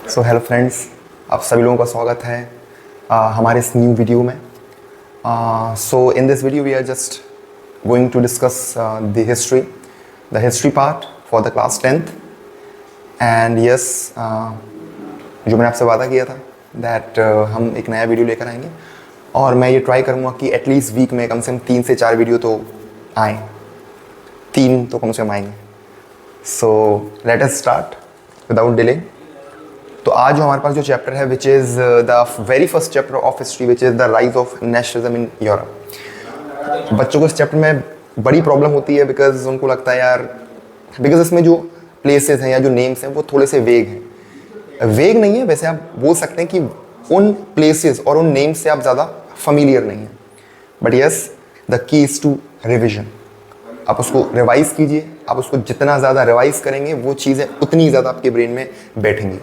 So hello friends, आप सभी लोगों का स्वागत है हमारे इस न्यू वीडियो में। So in this video we are just going to discuss the history part for the class 10th। And yes, जो मैंने आपसे वादा किया था दैट हम एक नया वीडियो लेकर आएंगे और मैं ये ट्राई करूँगा कि एटलीस्ट वीक में कम से कम 3 से 4 वीडियो तो आएँ, 3 तो कम से कम आएंगे। So let us start without delay. तो आज जो हमारे पास जो चैप्टर है which is the very first chapter of history which is the rise of nationalism in Europe. बच्चों को इस चैप्टर में बड़ी प्रॉब्लम होती है बिकॉज उनको लगता है यार, बिकॉज इसमें जो प्लेसेस हैं या जो नेम्स हैं वो थोड़े से वेग हैं। वेग नहीं है, वैसे आप बोल सकते हैं कि उन प्लेसेस और उन नेम्स से आप ज़्यादा फैमिलियर नहीं हैं, but yes the key is to revision. आप उसको रिवाइज कीजिए, आप उसको जितना ज़्यादा रिवाइज करेंगे वो चीज़ें उतनी ज़्यादा आपके ब्रेन में बैठेंगी।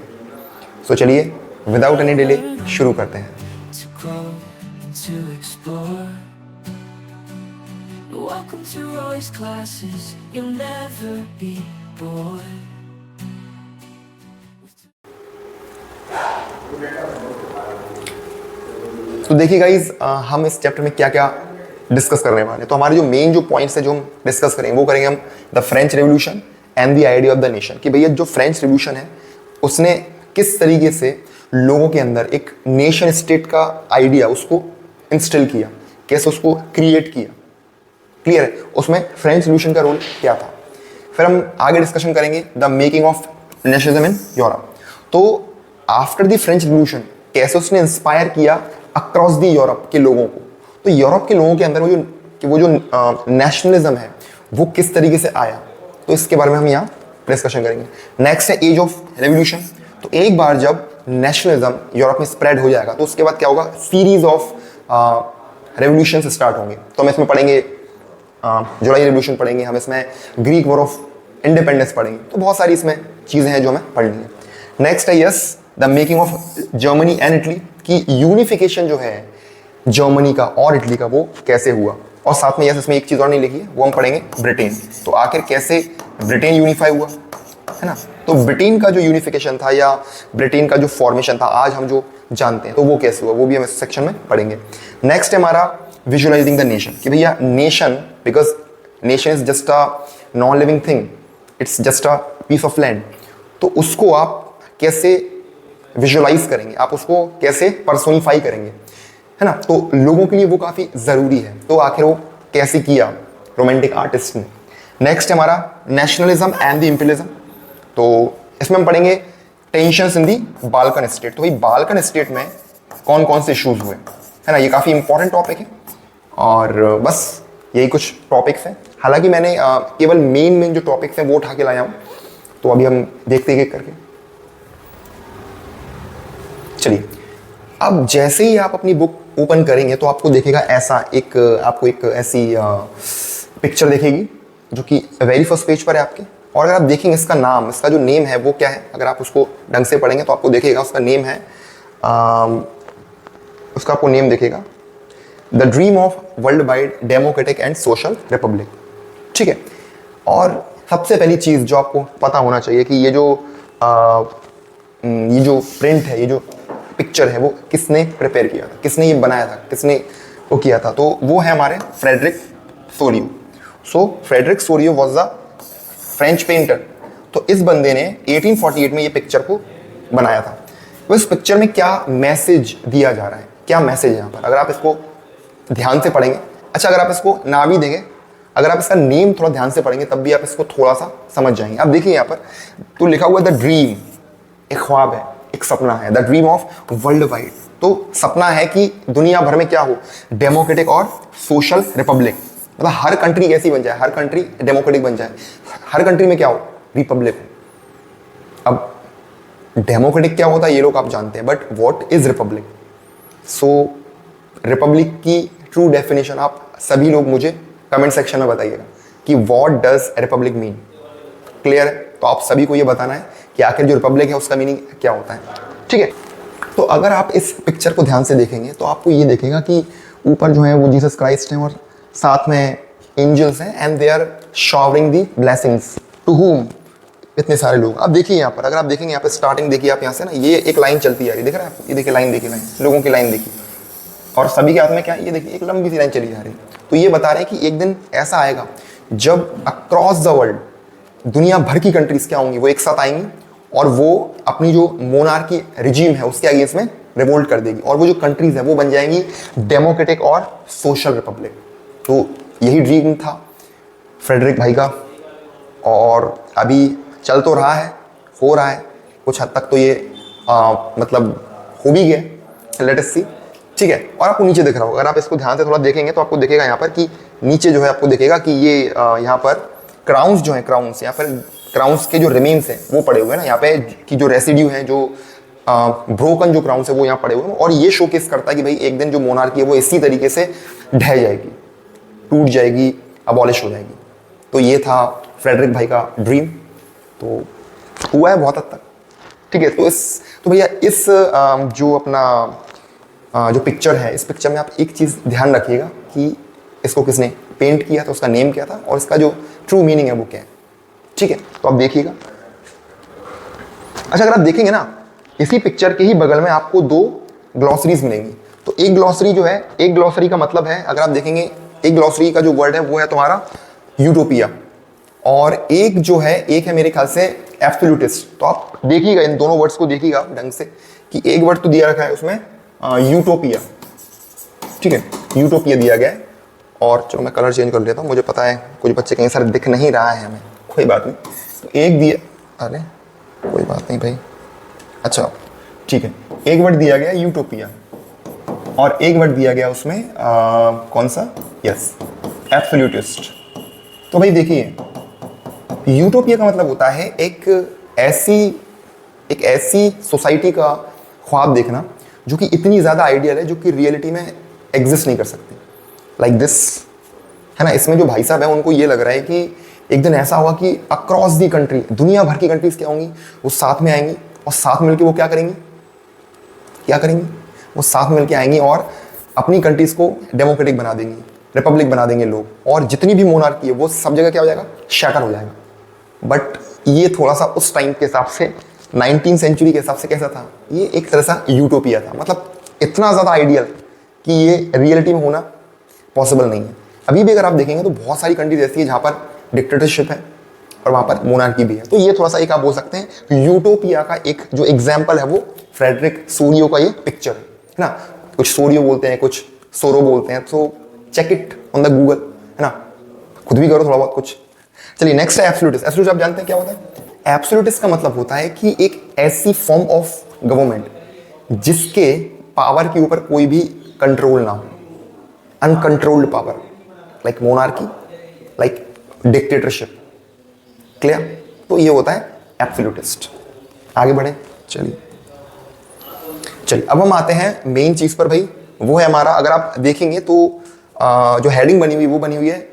सो चलिए विदाउट एनी डिले शुरू करते हैं। तो देखिए गाइज, हम इस चैप्टर में क्या क्या डिस्कस करने वाले हैं। तो हमारे जो मेन जो पॉइंट्स है जो हम डिस्कस करेंगे वो करेंगे हम the French revolution and the idea of the nation. कि भैया जो फ्रेंच रेवोल्यूशन है उसने किस तरीके से लोगों के अंदर एक नेशन स्टेट का आइडिया उसको इंस्टिल किया, कैसे उसको क्रिएट किया। क्लियर है? उसमें फ्रेंच रेवोल्यूशन का रोल क्या था। फिर हम आगे डिस्कशन करेंगे the making of nationalism in Europe. तो आफ्टर द फ्रेंच रेवोल्यूशन कैसे उसने इंस्पायर किया अक्रॉस द यूरोप के लोगों को। तो यूरोप के लोगों के अंदर वो जो नेशनलिज्म है वो किस तरीके से आया, तो इसके बारे में हम यहाँ डिस्कशन करेंगे। नेक्स्ट है एज ऑफ रेवोल्यूशन। तो एक बार जब नेशनलिज्म यूरोप में स्प्रेड हो जाएगा तो उसके बाद क्या होगा, सीरीज ऑफ रेवोल्यूशन स्टार्ट होंगे। तो हम इसमें पढ़ेंगे जुलाई रेवोल्यूशन पढ़ेंगे, हम इसमें ग्रीक वॉर ऑफ इंडिपेंडेंस पढ़ेंगे। तो बहुत सारी इसमें चीज़ें हैं जो हमें पढ़नी है। नेक्स्ट है yes the making of Germany and Italy, की यूनिफिकेशन जो है जर्मनी का और इटली का वो कैसे हुआ। और साथ में यस इसमें एक चीज़ और नहीं लिखी है, वो हम पढ़ेंगे ब्रिटेन। तो आखिर कैसे ब्रिटेन यूनिफाई हुआ, है ना। तो ब्रिटेन का जो यूनिफिकेशन था या ब्रिटेन का जो फॉर्मेशन था आज हम जो जानते हैं, तो वो कैसे हुआ वो भी हम इस सेक्शन में पढ़ेंगे। नेक्स्ट है हमारा विजुअलाइजिंग द नेशन। कि भैया nation, because nation is just a non living thing, it's just a piece of land. तो उसको आप कैसे विजुअलाइज करेंगे, आप उसको कैसे पर्सोनिफाई करेंगे, है ना। तो लोगों के लिए वो काफ़ी ज़रूरी है। तो आखिर वो कैसे किया रोमांटिक आर्टिस्ट ने। नेक्स्ट है हमारा नेशनलिज्म एंड द इंपीरियलिज्म। तो इसमें हम पढ़ेंगे टेंशंस इन दी बाल्कन स्टेट। तो भाई बाल्कन स्टेट में कौन कौन से इश्यूज हुए, है ना। ये काफ़ी इंपॉर्टेंट टॉपिक है और बस यही कुछ टॉपिक्स हैं। हालांकि मैंने केवल मेन जो टॉपिक्स हैं वो उठा के लाया हूँ। तो अभी हम देखते हैं करके। चलिए, अब जैसे ही आप अपनी बुक ओपन करेंगे तो आपको देखेगा ऐसा आपको एक ऐसी पिक्चर देखेगी जो कि वेरी फर्स्ट पेज पर है आपके। और अगर आप देखेंगे इसका जो नेम है वो क्या है, अगर आप उसको ढंग से पढ़ेंगे तो आपको देखेगा उसका नेम है उसका आपको नेम देखेगा the dream of world wide democratic and social Republic. ठीक है। और सबसे पहली चीज़ जो आपको पता होना चाहिए कि ये जो प्रिंट है, ये जो पिक्चर है वो किसने प्रिपेयर किया था, किसने ये बनाया था, किसने वो किया था। तो वो है हमारे Frederick Sorio. So Frederick Sorio was the French painter. तो इस बंदे ने 1848 में ये पिक्चर को बनाया था। तो इस पिक्चर में क्या मैसेज दिया जा रहा है, क्या मैसेज है यहाँ पर, अगर आप इसको ध्यान से पढ़ेंगे। अच्छा, अगर आप इसको ना भी देंगे, अगर आप इसका नेम थोड़ा ध्यान से पढ़ेंगे तब भी आप इसको थोड़ा सा समझ जाएंगे। अब देखिए यहाँ पर तो लिखा हुआ द ड्रीम, एक ख्वाब है, एक सपना है, the dream of world wide. तो सपना है कि दुनिया भर में क्या हो, डेमोक्रेटिक और सोशल रिपब्लिक। मतलब हर कंट्री कैसी बन जाए, हर कंट्री डेमोक्रेटिक बन जाए, हर कंट्री में क्या हो, रिपब्लिक हो। अब डेमोक्रेटिक क्या होता है ये लोग आप जानते हैं, but what is Republic. So Republic की ट्रू डेफिनेशन आप सभी लोग मुझे कमेंट सेक्शन में बताइएगा कि what does Republic mean. Clear है? तो आप सभी को ये बताना है कि आखिर जो रिपब्लिक है उसका मीनिंग क्या होता है। ठीक है। तो अगर आप इस पिक्चर को ध्यान से देखेंगे तो आपको ये देखेगा कि ऊपर जो है वो जीसस क्राइस्ट हैं और साथ में एंजल्स हैं and they are showering the blessings to whom, इतने सारे लोग। अब देखिए यहाँ पर, अगर आप देखेंगे यहाँ पे स्टार्टिंग देखिए आप यहाँ से ना, ये एक लाइन चलती आ रही है, देख रहे हैं आप, ये देखिए लाइन, देखिए लाइन, लोगों की लाइन देखिए, और सभी के हाथ में क्या है, ये देखिए एक लंबी सी लाइन चली जा रही है। तो ये बता रहे हैं कि एक दिन ऐसा आएगा जब अक्रॉस द वर्ल्ड दुनिया भर की कंट्रीज क्या होंगी, वो एक साथ आएंगी और वो अपनी जो मोनार्की रिजीम है उसके अगेंस्ट में रिवोल्ट कर देगी, और वो जो कंट्रीज है वो बन जाएंगी डेमोक्रेटिक और सोशल रिपब्लिक। तो यही ड्रीम था फ्रेडरिक भाई का, और अभी चल तो रहा है, हो रहा है कुछ हद तक, तो ये मतलब हो भी गया, लेट अस सी, ठीक है। और आपको नीचे दिख रहा होगा, अगर आप इसको ध्यान से थोड़ा देखेंगे तो आपको दिखेगा यहाँ पर कि नीचे जो है आपको दिखेगा कि ये यहाँ पर क्राउन्स जो है, क्राउन्स यहाँ पर, क्राउन्स के जो रिमेन्स हैं वो पड़े हुए हैं ना यहाँ पे, कि जो रेसिड्यू हैं, जो ब्रोकन जो क्राउन्स है वो यहाँ पड़े हुए हैं, और ये शोकेस करता है कि भाई एक दिन जो मोनार्की है वो इसी तरीके से ढह जाएगी, टूट जाएगी, अबॉलिश हो जाएगी। तो ये था फ्रेडरिक भाई का ड्रीम, तो हुआ है बहुत हद तक, ठीक है। तो भैया इस जो अपना जो पिक्चर है, इस पिक्चर में आप एक चीज़ ध्यान रखिएगा कि इसको किसने पेंट किया था, उसका नेम क्या था, और इसका जो ट्रू मीनिंग है वो क्या है, ठीक है। तो आप देखिएगा। अच्छा, अगर आप देखेंगे ना, इसी पिक्चर के ही बगल में आपको दो ग्लॉसरीज मिलेंगी। तो एक ग्लॉसरी जो है, एक ग्लॉसरी का मतलब है, अगर आप देखेंगे, एक ग्लॉसरी का जो वर्ड है वो है तुम्हारा यूटोपिया, और एक जो है, एक है मेरे ख्याल से एब्सोल्यूटिस्ट। तो आप देखिएगा, इन दोनों वर्ड्स को देखिएगा ढंग से, कि एक वर्ड तो दिया रखा है उसमें यूटोपिया, ठीक है, यूटोपिया दिया गया है। और चलो मैं कलर चेंज कर लेता हूँ, मुझे पता है कुछ बच्चे कहीं सारे दिख नहीं रहा है हमें, कोई बात नहीं। तो एक दिया, अरे कोई बात नहीं भाई, अच्छा ठीक है, एक वर्ड दिया गया यूटोपिया, और एक वर्ड दिया गया उसमें कौन सा, यस, एब्सोल्यूटिस्ट। तो भाई देखिए, यूटोपिया का मतलब होता है एक ऐसी सोसाइटी का ख्वाब देखना जो कि इतनी ज़्यादा आइडियल है, जो कि रियलिटी में एग्जिस्ट नहीं कर सकती, लाइक दिस, है ना। इसमें जो भाई साहब हैं उनको ये लग रहा है कि एक दिन ऐसा होगा कि अक्रॉस दी कंट्री, दुनिया भर की कंट्रीज क्या होंगी, वो साथ में आएंगी, और साथ मिलकर वो क्या करेंगी, वो साथ मिलकर आएंगी और अपनी कंट्रीज को डेमोक्रेटिक बना देंगी, रिपब्लिक बना देंगे लोग, और जितनी भी मोनार्की है वो सब जगह क्या हो जाएगा, शैटर हो जाएगा। बट ये थोड़ा सा उस टाइम के हिसाब से, 19वीं सेंचुरी के हिसाब से कैसा था, ये एक तरह सा यूटोपिया था, मतलब इतना ज़्यादा आइडियल कि ये रियलिटी में होना पॉसिबल नहीं है। अभी भी अगर आप देखेंगे तो बहुत सारी कंट्रीज ऐसी है जहाँ पर डिक्टेटरशिप है और वहाँ पर मोनार्की भी है। तो ये थोड़ा सा एक आप बोल सकते हैं यूटोपिया का एक जो एग्जाम्पल है वो फ्रेडरिक सोरियो का ये पिक्चर है ना। कुछ सोरियो बोलते हैं, कुछ सोरो बोलते हैं, तो check it on the Google, है ना, खुद भी करो थोड़ा बहुत कुछ। चलिए नेक्स्ट है एब्सोल्यूटिस्ट। एब्सोल्यूटिस्ट आप जानते हैं क्या होता है? एब्सोल्यूटिस्ट का मतलब होता है कि एक ऐसी फॉर्म ऑफ गवर्नमेंट जिसके पावर के ऊपर कोई भी कंट्रोल ना हो, uncontrolled power, like monarchy, like dictatorship, clear? तो ये होता है एब्सोल्यूटिस्ट। आगे बढ़े, चलिए अब हम आते हैं मेन चीज पर भाई, वो है हमारा, अगर आप देखेंगे तो जो हेडिंग बनी हुई वो बनी हुई है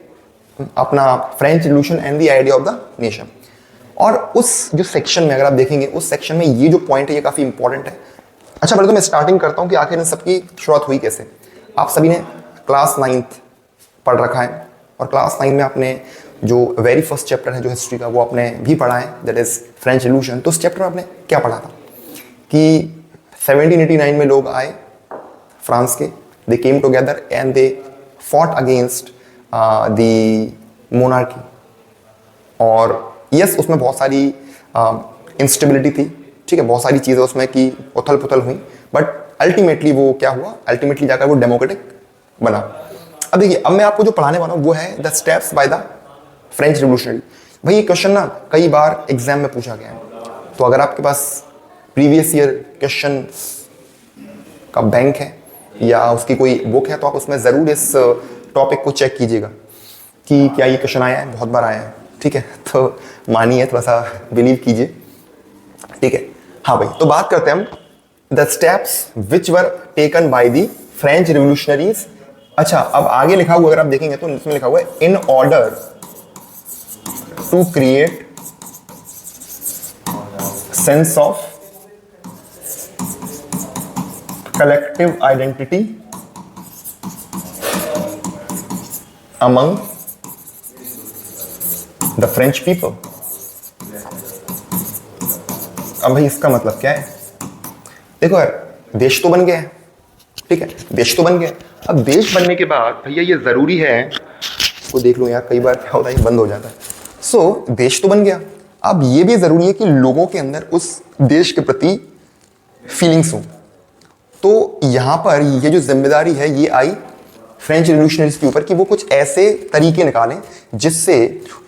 अपना French revolution and the idea of the nation. और उस जो सेक्शन में अगर आप देखेंगे, उस सेक्शन में ये जो पॉइंट है ये काफी इंपॉर्टेंट है। अच्छा, पहले तो मैं स्टार्टिंग करता हूँ कि आखिर इन सबकी शुरुआत हुई कैसे। आप सभी ने क्लास 9th पढ़ रखा है, और क्लास 9 में आपने जो वेरी फर्स्ट चैप्टर है जो हिस्ट्री का वो आपने भी पढ़ा है, दैट इज फ्रेंच रिवॉल्यूशन। तो उस चैप्टर में आपने क्या पढ़ा था कि 1789 में लोग आए फ्रांस के, they came together and they fought against the monarchy. और यस, उसमें बहुत सारी इंस्टेबिलिटी थी, ठीक है, बहुत सारी चीज़ें उसमें की उथल पुथल हुई, बट अल्टीमेटली वो क्या हुआ, अल्टीमेटली जाकर वो डेमोक्रेटिक बना। अब देखिए, अब मैं आपको जो पढ़ाने वाला हूँ वो है the steps by the French revolutionary. भाई ये क्वेश्चन ना कई बार एग्जाम में पूछा गया है, तो अगर आपके पास प्रीवियस ईयर क्वेश्चन का बैंक है या उसकी कोई बुक है तो आप उसमें ज़रूर इस टॉपिक को चेक कीजिएगा कि क्या ये क्वेश्चन आया है, बहुत बार आया है, ठीक है। तो मानिए, थोड़ा सा बिलीव कीजिए, ठीक है। हाँ भाई, तो बात करते हैं हम the steps which were taken by the French revolutionaries. अच्छा, अब आगे लिखा हुआ अगर आप देखेंगे तो इसमें लिखा हुआ है in order to create sense of collective identity among the French people। अब भाई इसका मतलब क्या है? देखो यार, देश तो बन गया है, ठीक है, देश तो बन गया। अब देश बनने के बाद भैया ये जरूरी है, इसको देख लो यार, कई बार क्या होता है, बंद हो जाता है। सो देश तो बन गया, अब ये भी जरूरी है कि लोगों के अंदर उस देश के प्रति फीलिंग्स हो। तो यहां पर ये जो जिम्मेदारी है ये आई फ्रेंच रिवॉल्यूशनरीज के ऊपर कि वो कुछ ऐसे तरीके निकालें जिससे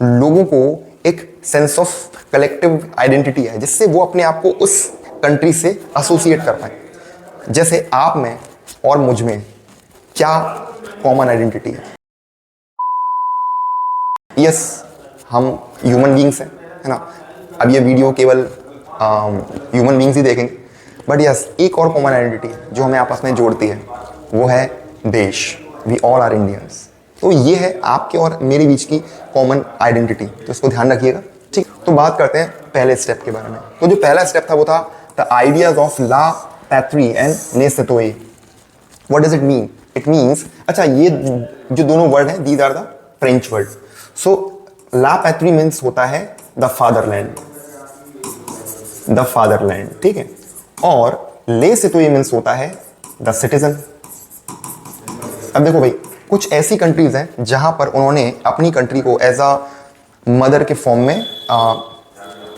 लोगों को एक सेंस ऑफ कलेक्टिव आइडेंटिटी है, जिससे वो अपने आप को उस कंट्री से एसोसिएट कर पाए। जैसे आप में और मुझ में क्या कॉमन आइडेंटिटी है? यस, हम ह्यूमन बींग्स हैं, है ना। अब ये वीडियो केवल ह्यूमन बींग्स ही देखेंगे, बट यस, एक और कॉमन आइडेंटिटी है जो हमें आपस में जोड़ती है, वो है देश। We all are Indians. तो ये है आपके और मेरे बीच की कॉमन आइडेंटिटी, तो इसको ध्यान रखिएगा, ठीक। तो बात करते हैं पहले स्टेप के बारे में। तो जो पहला स्टेप था वो था the ideas of la patrie and नेसेटोए। What does it mean? It means, अच्छा, ये जो दोनों वर्ड हैं, these are the French word. So la patrie means होता है द फादरलैंड, द फादरलैंड, ठीक है। और ले सिटोए मीन्स होता है द सिटीजन। अब देखो भाई, कुछ ऐसी कंट्रीज हैं जहां पर उन्होंने अपनी कंट्री को एज अ मदर के फॉर्म में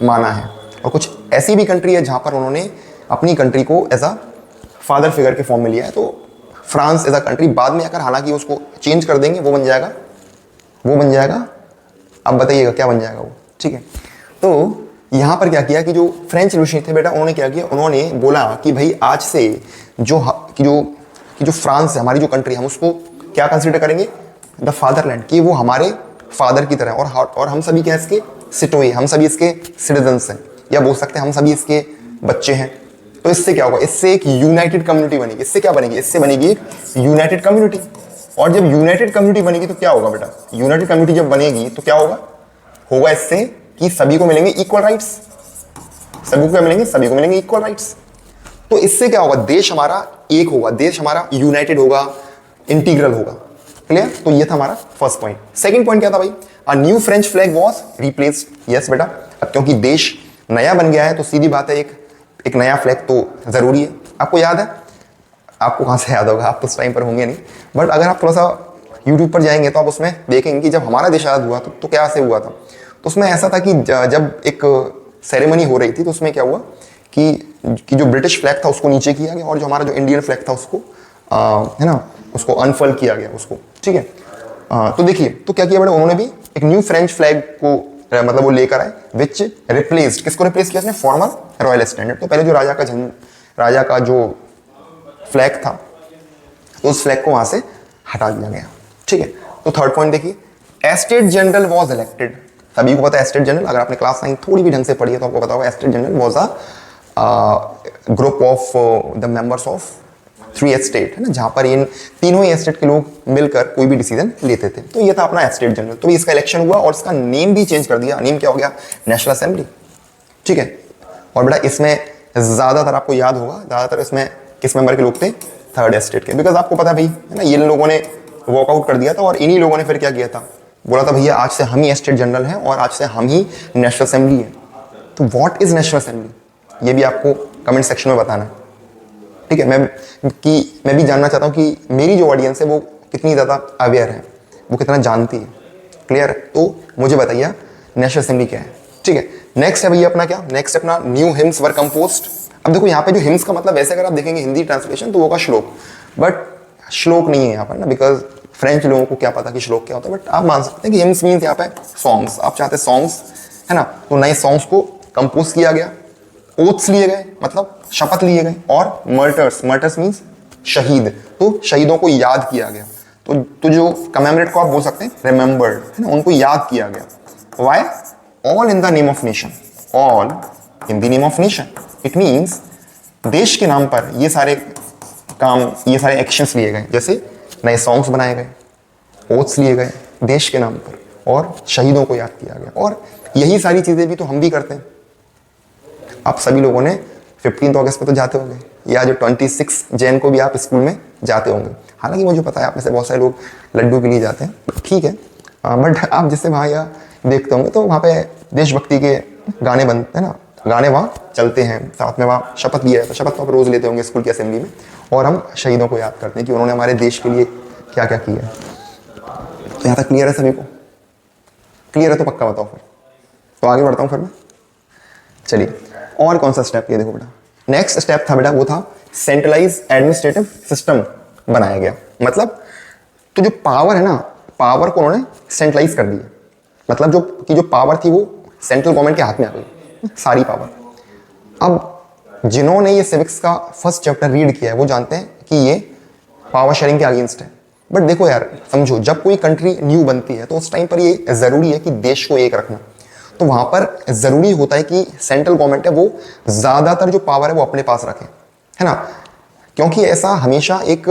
माना है, और कुछ ऐसी भी कंट्री है जहां पर उन्होंने अपनी कंट्री को एज अ फादर फिगर के फॉर्म में लिया है। तो फ्रांस एज अ कंट्री बाद में आकर हालांकि उसको चेंज कर देंगे, वो बन जाएगा, वो बन जाएगा, अब बताइएगा क्या बन जाएगा वो, ठीक है। तो यहाँ पर क्या किया कि जो फ्रेंच रिवॉल्यूशन थे बेटा, उन्होंने क्या किया, उन्होंने बोला कि भाई आज से जो फ्रांस है, हमारी जो कंट्री, हम उसको क्या कंसीडर करेंगे? द फादरलैंड, कि वो हमारे फादर की तरह, और हम सभी क्या, इसके सिटोए, हम सभी इसके सिटीजन्स हैं, या बोल सकते हैं हम सभी इसके बच्चे हैं। तो इससे क्या होगा? इससे एक यूनाइटेड कम्युनिटी बनेगी। इससे क्या बनेगी? इससे बनेगी एक यूनाइटेड कम्युनिटी। और जब यूनाइटेड कम्युनिटी बनेगी तो क्या होगा बेटा? यूनाइटेड कम्युनिटी जब बनेगी तो क्या होगा इससे कि सभी को मिलेंगे इक्वल राइट्स। सभी को क्या मिलेंगे? सभी को मिलेंगे इक्वल राइट्स। तो इससे क्या होगा? देश हमारा एक होगा, देश हमारा यूनाइटेड होगा, इंटीग्रल होगा। क्लियर? तो ये था हमारा फर्स्ट पॉइंट। सेकंड पॉइंट क्या था भाई? A new French flag was replaced. Yes बेटा, अब क्योंकि देश नया बन गया है तो सीधी बात है एक नया फ्लैग तो जरूरी है। आपको याद है? आपको कहां से याद होगा, आप तो उस टाइम पर होंगे नहीं, बट अगर आप थोड़ा सा यूट्यूब पर जाएंगे तो आप उसमें देखेंगे कि जब हमारा देश आज़ाद हुआ तो क्या से हुआ था। तो उसमें ऐसा था कि जब एक सेरेमनी हो रही थी तो उसमें क्या हुआ कि जो ब्रिटिश फ्लैग था उसको नीचे किया गया, और जो हमारा जो इंडियन फ्लैग था उसको है ना, उसको अनफोल्ड किया गया उसको, ठीक है। तो देखिए, तो क्या किया बेटा, उन्होंने भी एक न्यू फ्रेंच फ्लैग को मतलब वो लेकर आए, विच रिप्लेस्ड, किसको रिप्लेस किया उसने? Farmer royal standard. तो पहले जो राजा का जो फ्लैग था उस फ्लैग को वहां से हटा दिया गया, ठीक है। तो थर्ड पॉइंट देखिए, एस्टेट जनरल वाज इलेक्टेड। सभी को पता है एस्टेट जनरल, अगर आपने क्लास 9 थोड़ी भी ढंग से पढ़ी है तो आपको पता होगा estate general was a group of the members of 3 estate, है ना, जहां पर इन तीनों ही एस्टेट के लोग मिलकर कोई भी डिसीजन लेते थे। तो ये था अपना एस्टेट जनरल। तो इसका इलेक्शन हुआ और इसका नेम भी चेंज कर दिया। नेम क्या हो गया? नेशनल असेंबली, ठीक है। और बेटा इसमें ज्यादातर आपको याद होगा, ज्यादातर इसमें किस मेंबर के लोग थे? थर्ड एस्टेट के, बिकॉज आपको पता भाई है ना, ये लोगों ने वॉकआउट कर दिया था और इन्हीं लोगों ने फिर क्या किया था, बोला था भैया आज से हम ही एस्टेट जनरल हैं और आज से हम ही नेशनल असेंबली है। तो व्हाट इज नेशनल असेंबली, ये भी आपको कमेंट सेक्शन में बताना, ठीक है। मैं भी जानना चाहता हूँ कि मेरी जो ऑडियंस है वो कितनी ज़्यादा अवेयर है, वो कितना जानती है। क्लियर है? तो मुझे बताइए नेशनल असेंबली क्या है, ठीक है। नेक्स्ट है भैया अपना क्या? नेक्स्ट अपना न्यू हिम्स वर कंपोज्ड। अब देखो यहाँ पे जो हिम्स का मतलब वैसे अगर आप देखेंगे हिंदी ट्रांसलेशन तो वो होगा श्लोक, बट श्लोक नहीं है यहाँ पर ना, बिकॉज फ्रेंच लोगों को क्या पता कि श्लोक क्या होता है। बट आप मान सकते हैं कि हिम्स मीन्स यहाँ पे सॉन्ग्स, आप चाहते हैं सॉन्ग्स, है ना। तो नए सॉन्ग्स को कंपोज किया गया, ओथ्स लिए गए मतलब शपथ लिए गए, और मर्टर्स मीन्स शहीद, तो शहीदों को याद किया गया। तो जो कमेमोरेट को आप बोल सकते हैं रिमेंबर्ड, है ना, उनको याद किया गया। Why? All in the name of nation, all in the name of nation. It means देश के नाम पर ये सारे काम, ये सारे एक्शंस लिए गए, जैसे नए सॉन्ग्स बनाए गए, ओथ्स लिए गए देश के नाम पर, और शहीदों को याद किया गया। और यही सारी चीजें भी तो हम भी करते हैं। आप सभी लोगों ने 15 अगस्त पे तो जाते होंगे, या जो 26 जैन को भी आप स्कूल में जाते होंगे। हालांकि मुझे पता है आप में से बहुत सारे लोग लड्डू के लिए जाते हैं, ठीक है, बट आप जिससे वहाँ या देखते होंगे तो वहाँ पे देशभक्ति के गाने बनते हैं ना, गाने वहाँ चलते हैं, साथ में वहाँ शपथ लिया है, तो शपथ तो आप रोज़ लेते होंगे स्कूल की असेंबली में, और हम शहीदों को याद करते हैं कि उन्होंने हमारे देश के लिए क्या क्या किया है। तो यहाँ तक क्लियर है सभी को? क्लियर है तो पक्का बताओ फिर, तो आगे बढ़ता हूँ फिर मैं। चलिए और कौन सा स्टेप, ये देखो बेटा, नेक्स्ट स्टेप था बेटा वो था सेंट्रलाइज एडमिनिस्ट्रेटिव सिस्टम बनाया गया। मतलब तो जो पावर है ना, पावर को उन्होंने सेंट्रलाइज कर दिया, मतलब जो पावर थी वो सेंट्रल गवर्नमेंट के हाथ में आ गई, सारी पावर। अब जिन्होंने ये सिविक्स का फर्स्ट चैप्टर रीड किया है वो जानते हैं कि ये पावर शेयरिंग के अगेंस्ट है। बट देखो यार समझो, जब कोई कंट्री न्यू बनती है तो उस टाइम पर ये जरूरी है कि देश को एक रखना, तो वहां पर जरूरी होता है कि सेंट्रल गवर्नमेंट है वो ज्यादातर जो पावर है वो अपने पास रखे, है ना। क्योंकि ऐसा हमेशा एक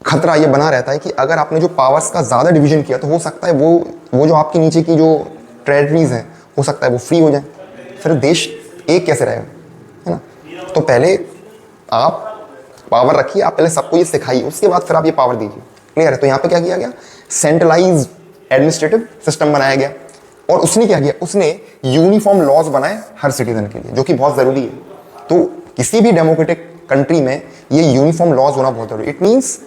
खतरा ये बना रहता है कि अगर आपने जो पावर्स का ज्यादा डिवीजन किया तो हो सकता है वो जो आपके नीचे की जो टेरिटरीज हैं हो सकता है वो फ्री हो जाए, फिर देश एक कैसे रहेगा, है ना। तो पहले आप पावर रखिए, आप पहले सबको ये सिखाइए, उसके बाद फिर आप ये पावर दीजिए। क्लियर है? तो यहाँ पे क्या किया गया, सेंट्रलाइज एडमिनिस्ट्रेटिव सिस्टम बनाया गया। और उसने क्या किया, उसने यूनिफॉर्म लॉज बनाए हर सिटीजन के लिए, जो कि बहुत जरूरी है। तो किसी भी डेमोक्रेटिक कंट्री में ये यूनिफॉर्म लॉज होना बहुत जरूरी। इट मीन्स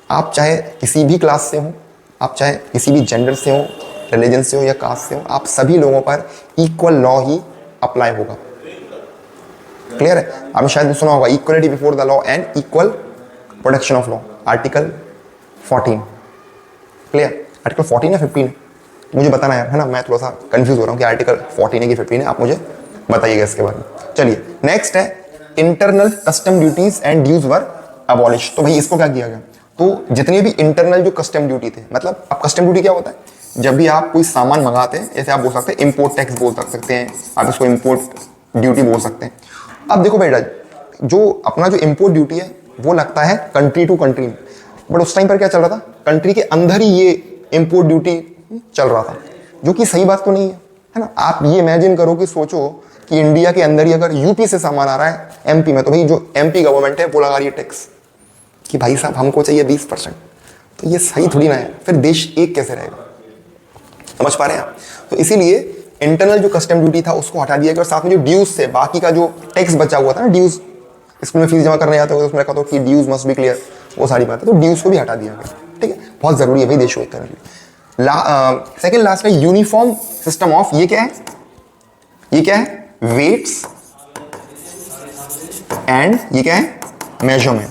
आप चाहे किसी भी क्लास से हो, आप चाहे किसी भी जेंडर से हो, रिलीजन से हो या कास्ट से हो, आप सभी लोगों पर इक्वल लॉ ही अप्लाई होगा। क्लियर है? आपने शायद सुना होगा equality before the law and equal protection of law, article 14। Clear? Article 14 या 15 मुझे बताना यार, है ना, मैं थोड़ा सा कंफ्यूज हो रहा हूँ कि आर्टिकल 14 है कि 15 है, आप मुझे बताइएगा इसके बारे में। चलिए नेक्स्ट है internal custom duties and dues were abolish. तो भाई इसको क्या किया गया, तो जितने भी इंटरनल जो कस्टम ड्यूटी थे, मतलब अब कस्टम ड्यूटी क्या होता है, जब भी आप कोई सामान मंगाते हैं, जैसे आप बोल सकते हैं इम्पोर्ट टैक्स बोल सकते हैं, आप इसको इम्पोर्ट ड्यूटी बोल सकते हैं। अब देखो बेटा, जो अपना जो इम्पोर्ट ड्यूटी है वो लगता है कंट्री टू कंट्री में, बट उस टाइम पर क्या चल रहा था, कंट्री के अंदर ही ये इम्पोर्ट ड्यूटी चल रहा था, जो कि सही बात तो नहीं है ना। आप ये इमेजिन करो कि सोचो कि इंडिया के अंदर ही अगर यूपी से सामान आ रहा है एमपी में, तो भाई जो एमपी गवर्नमेंट है वो लगा रही है टैक्स कि भाई साहब हमको चाहिए 20%, तो ये सही थोड़ी ना है, फिर देश एक कैसे रहेगा, समझ पा रहे हैं आप। तो इसीलिए इंटरनल जो कस्टम ड्यूटी था उसको हटा दिया गया, और साथ में जो ड्यूज थे, बाकी का जो टैक्स बचा हुआ था ना, ड्यूज स्कूल में फीस जमा करने जाते हो उसमें रखा था कि ड्यूज मस्ट बी क्लियर, वो सारी बातें, तो ड्यूज को भी हटा दिया गया। ठीक है, बहुत जरूरी है भाई देश को एक करने के लिए। सेकेंड लास्ट है यूनिफॉर्म सिस्टम ऑफ, ये क्या है, ये क्या है, वेट्स एंड ये क्या है, मेजरमेंट।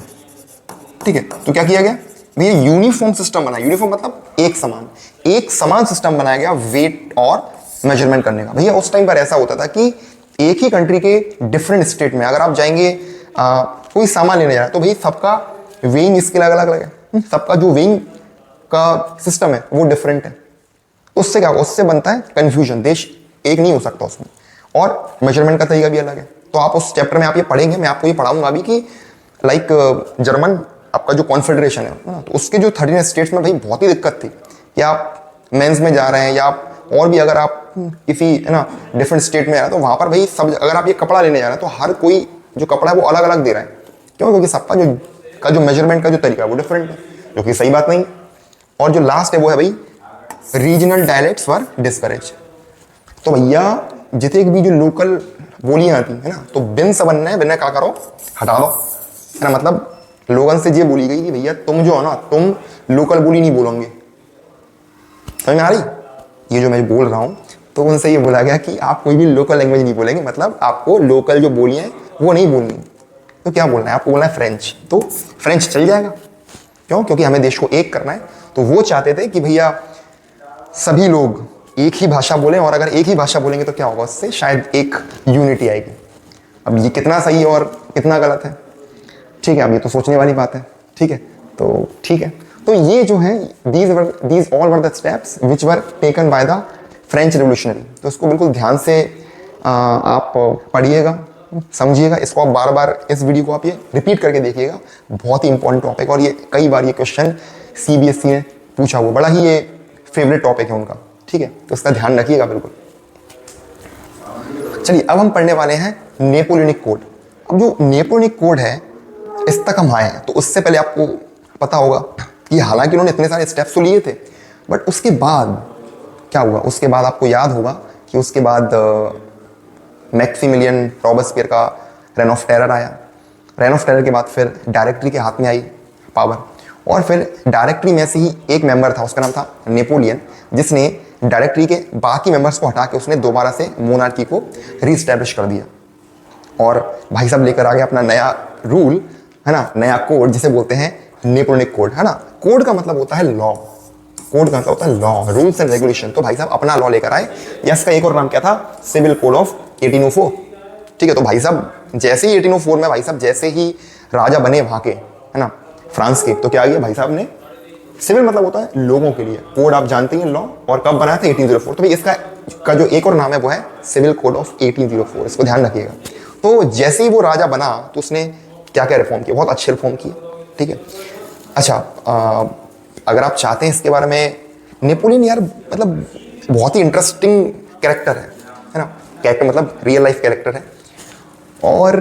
ठीक है, तो क्या किया गया भैया, यूनिफॉर्म सिस्टम बना। यूनिफॉर्म मतलब एक समान सिस्टम बनाया गया वेट और मेजरमेंट करने का। भैया उस टाइम पर ऐसा होता था कि एक ही कंट्री के डिफरेंट स्टेट में अगर आप जाएंगे कोई सामान लेने जा रहा है, तो भाई सबका वेइंग स्केल अलग अलग है, सबका जो वेइंग का सिस्टम है वो डिफरेंट है। उससे क्या, उससे बनता है कंफ्यूजन, देश एक नहीं हो सकता उसमें, और मेजरमेंट का तरीका भी अलग है। तो आप उस चैप्टर में आप ये पढ़ेंगे, मैं आपको ये पढ़ाऊंगा अभी कि लाइक जर्मन आपका जो कॉन्फेडरेशन है ना, तो उसके जो 13 स्टेट्स में भाई बहुत ही दिक्कत थी कि आप मेंस में जा रहे हैं या आप और भी अगर आप किसी है ना डिफरेंट स्टेट में आ रहे हैं, तो वहाँ पर भाई सब, अगर आप ये कपड़ा लेने जा रहे हैं तो हर कोई जो कपड़ा है वो अलग अलग दे रहा है। क्यों? क्योंकि सबका जो मेजरमेंट का जो तरीका है वो डिफरेंट है, जो कि सही बात नहीं। और जो लास्ट है वो है भाई रीजनल डायलेक्ट्स वर डिस्करेज। तो भैया जितने भी जो लोकल बोलियां आती है ना, तो बिन सबन है, बिना क्या करो, हटा दो, है ना। मतलब लोगन से ये बोली गई कि भैया तुम जो है ना, तुम लोकल बोली नहीं बोलोगे। समझ में आ रही ये जो मैं बोल रहा हूँ? तो उनसे ये बोला गया कि आप कोई भी लोकल लैंग्वेज नहीं बोलेंगे, मतलब आपको लोकल जो बोलियां वो नहीं बोलनी। तो क्या बोलना है आपको, बोलना है फ्रेंच, तो फ्रेंच चल जाएगा। क्यों? क्योंकि हमें देश को एक करना है। तो वो चाहते थे कि भैया सभी लोग एक ही भाषा बोलें, और अगर एक ही भाषा बोलेंगे तो क्या होगा, उससे शायद एक यूनिटी आएगी। अब ये कितना सही है और कितना गलत है, ठीक है, अब ये तो सोचने वाली बात है। ठीक है, तो ठीक है, तो ये जो है these all were the steps which were taken by the French revolutionary. तो इसको बिल्कुल ध्यान से आप पढ़िएगा, समझिएगा इसको, आप बार बार इस वीडियो को आप ये रिपीट करके देखिएगा। बहुत ही इंपॉर्टेंट टॉपिक, और ये कई बार ये क्वेश्चन CBSE ने पूछा हुआ, बड़ा ही ये फेवरेट टॉपिक है उनका। ठीक है, तो इसका ध्यान रखिएगा बिल्कुल। चलिए अब हम पढ़ने वाले हैं नेपोलियनिक कोड। अब जो नेपोलियनिक कोड है इस तक हम आए हैं, तो उससे पहले आपको पता होगा कि हालांकि उन्होंने इतने सारे स्टेप्स तो लिए थे, बट उसके बाद क्या हुआ, उसके बाद आपको याद होगा कि उसके बाद मैक्सिमिलियन रॉबस्पियर का रेन ऑफ टेरर आया। रेन ऑफ टेरर के बाद फिर डायरेक्टरी के हाथ में आई पावर, और फिर डायरेक्टरी में से ही एक मेंबर था, उसका नाम था नेपोलियन, जिसने डायरेक्टरी के बाकी मेंबर्स को हटा के उसने दोबारा से मोनार्की को रीस्टैब्लिश कर दिया। और भाई साहब लेकर आ गए अपना नया रूल, है ना, नया कोड जिसे बोलते हैं नेपोलियनिक कोड, है ना। कोड का मतलब होता है लॉ, कोड का मतलब होता है लॉ, रूल्स एंड रेगुलेशन। तो भाई साहब अपना लॉ लेकर आए, या इसका एक और नाम क्या था, सिविल कोड ऑफ 1804। ठीक है, तो भाई साहब जैसे ही 1804 में भाई साहब जैसे ही राजा बने वहाँ के, है ना, फ्रांस के, तो क्या किया भाई साहब ने, सिविल मतलब होता है लोगों के लिए, कोड आप जानते हैं लॉ, और कब बनाया था 1804। तो भाई इसका का जो एक और नाम है वो है सिविल कोड ऑफ 1804, इसको ध्यान रखिएगा। तो जैसे ही वो राजा बना तो उसने क्या क्या रिफॉर्म किया, बहुत अच्छे रिफॉर्म किए। ठीक है, अच्छा अगर आप चाहते हैं इसके बारे में, नेपोलियन यार मतलब बहुत ही इंटरेस्टिंग कैरेक्टर है ना, कैरेक्टर मतलब रियल लाइफ कैरेक्टर है, और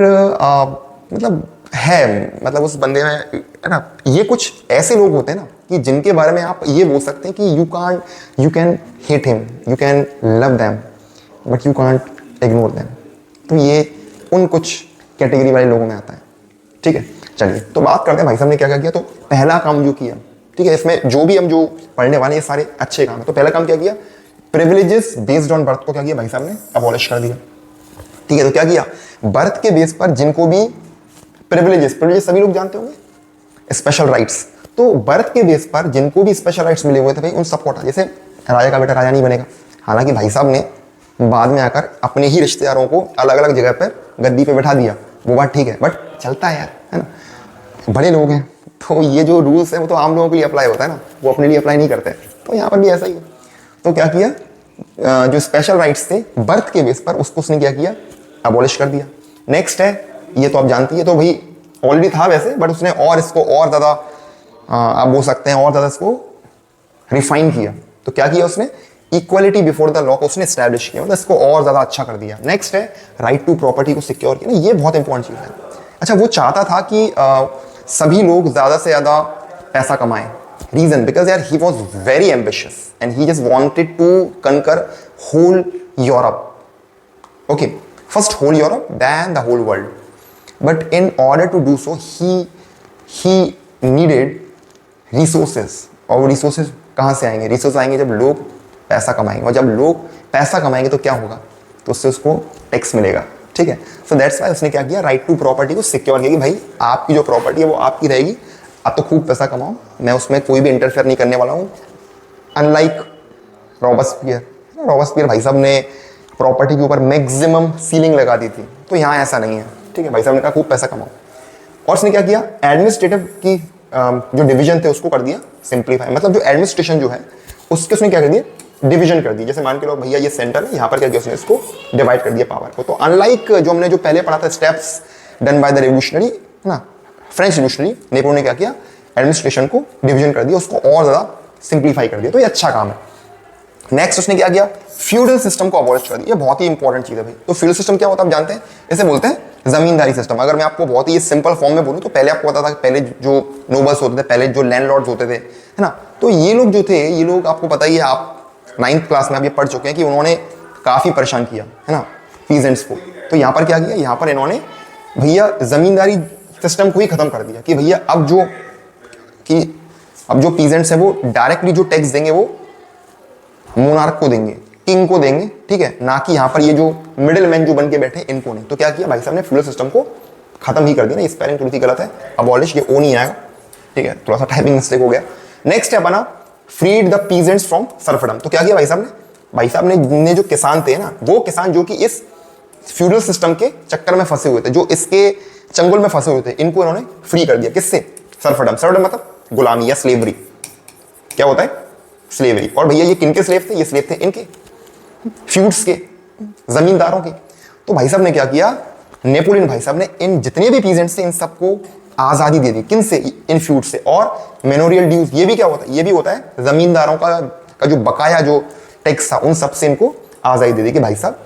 मतलब है, मतलब उस बंदे में, है ना, ये कुछ ऐसे लोग होते हैं ना कि जिनके बारे में आप ये बोल सकते हैं कि you can hate him, you can love them, but you can't ignore them. तो ये उन कुछ कैटेगरी वाले लोगों में आता है। ठीक है, चलिए तो बात करते हैं भाई साहब ने क्या क्या किया। तो पहला काम जो किया, ठीक है, इसमें जो भी हम जो पढ़ने वाले ये सारे अच्छे काम है। तो पहला काम क्या किया, प्रिविलेजेस बेस्ड ऑन बर्थ को क्या किया भाई साहब ने, अबॉलिश कर दिया। ठीक है, तो क्या किया, बर्थ के बेस पर जिनको भी प्रिविलेजेस सभी लोग जानते होंगे, स्पेशल राइट्स, तो बर्थ के बेस पर जिनको भी स्पेशल राइट्स मिले हुए थे भाई उन सबको हटा। जैसे राजा का बेटा राजा नहीं बनेगा, हालांकि भाई साहब ने बाद में आकर अपने ही रिश्तेदारों को अलग अलग जगह पर गद्दी पे बैठा दिया, वो बात ठीक है, बट चलता है यार, है ना, बड़े लोग हैं, तो ये जो रूल्स है वो तो आम लोगों के लिए अप्लाई होता है ना, वो अपने लिए अप्लाई नहीं करते। तो यहाँ पर भी ऐसा ही है। तो क्या किया, जो स्पेशल राइट्स थे बर्थ के बेस पर उसको उसने क्या किया, अबॉलिश कर दिया। नेक्स्ट है, ये तो आप जानती है, तो भाई ऑलरेडी था वैसे, बट उसने और इसको और ज़्यादा आप बोल सकते हैं और ज़्यादा इसको रिफाइन किया। तो क्या किया उसने, इक्वलिटी बिफोर द लॉ को उसने स्टैब्लिश किया, मतलब इसको और ज़्यादा अच्छा कर दिया। नेक्स्ट है राइट टू प्रॉपर्टी को सिक्योर किया ना, ये बहुत इंपॉर्टेंट चीज़ है। अच्छा, वो चाहता था कि सभी लोग ज़्यादा से ज़्यादा पैसा कमाएं। रीजन, बिकॉज यार he was very ambitious and he just wanted to conquer whole Europe. Okay, first whole Europe, then the whole world. But in order to do so, he needed resources. और वो resources कहाँ से आएंगे, resources आएंगे जब लोग पैसा कमाएंगे, और जब लोग पैसा कमाएंगे तो क्या होगा, तो उससे उसको टैक्स मिलेगा। ठीक है, so that's why उसने क्या किया, राइट टू प्रॉपर्टी को सिक्योर किया कि भाई आपकी जो प्रॉपर्टी है वो आपकी रहेगी, आप तो खूब पैसा कमाओ, मैं उसमें कोई भी इंटरफेयर नहीं करने वाला हूँ। अनलाइक रॉबस्पियर भाई साहब ने प्रॉपर्टी के ऊपर मैक्सिमम सीलिंग लगा दी थी, तो यहाँ ऐसा नहीं है। ठीक है, भाई साहब ने कहा खूब पैसा कमाओ, और उसने क्या किया, एडमिनिस्ट्रेटिव की जो डिवीजन थे उसको कर दिया सिंप्लीफाई, मतलब जो एडमिनिस्ट्रेशन जो है उसके उसने क्या कर दिया, डिवीजन कर दी। जैसे मान के लो भैया ये सेंटर है, यहाँ पर क्या किया उसने, इसको डिवाइड कर दिया पावर को। तो अनलाइक जो हमने जो पहले पढ़ा था steps done by the revolutionary, है ना, फ्रेंच रेवोल्यूशनरी, नेपोलियन ने क्या किया, एडमिनिस्ट्रेशन को डिवीजन कर दिया, उसको और ज़्यादा सिंप्लीफाई कर दिया। तो ये अच्छा काम है। नेक्स्ट उसने क्या किया, फ्यूडल सिस्टम को अबॉलिश कर दिया। ये बहुत ही इंपॉर्टेंट चीज़ है भाई। तो फ्यूडल सिस्टम क्या होता है आप जानते हैं, इसे बोलते हैं जमींदारी सिस्टम। अगर मैं आपको बहुत ही सिंपल फॉर्म में बोलूँ तो पहले आपको पता था कि पहले जो नोबल्स होते थे, पहले जो लैंडलॉर्ड्स होते थे, है ना, तो ये लोग जो थे, ये लोग आपको पता ही है, आप 9th क्लास में आप ये पढ़ चुके हैं कि उन्होंने काफ़ी परेशान किया, है ना, पीजेंट्स को। तो यहाँ पर क्या किया, यहाँ पर इन्होंने भैया जमींदारी सिस्टम को ही खत्म कर दिया कि भैया अब जो पीजेंट्स हैं वो डायरेक्टली जो टैक्स देंगे वो मोनार्क को देंगे, किंग को देंगे। ठीक है, ना कि यहाँ पर ये जो मिडिल मैन जो बन के बैठे इनको नहीं। तो क्या किया भाई साहब ने, फ्यूडल सिस्टम को खत्म ही कर दिया ना। स्पेलिंग थोड़ी सी गलत है, अबॉलिश, ये ओ नहीं आएगा। ठीक है, थोड़ा सा टाइपिंग मिस्टेक हो गया। नेक्स्ट है बना freed the peasants from serfdom. तो क्या किया भाई साहब ने जो किसान थे ना, वो किसान जो कि इस फ्यूडल सिस्टम के चक्कर में फंसे हुए थे, जो इसके चंगुल में फंसे हुए थे, इनको इन्होंने फ्री कर दिया। किससे, सर्फडम मतलब गुलामी या स्लेवरी। क्या होता है, स्लेवरी। और भैया ये किनके स्लेव थे, ये स्लेव थे इनके फ्यूड्स के, जमींदारों के। तो भाई साहब ने क्या किया, नेपोलियन भाई साहब ने इन जितने भी पीजेंट्स थे इन सबको आजादी दे दी। किन से, इन फ्यूड से। और मेमोरियल ड्यूज, ये भी क्या होता है, ये भी होता है जमींदारों का जो बकाया जो टैक्स था उन सबसे इनको आजादी दे दी कि भाई साहब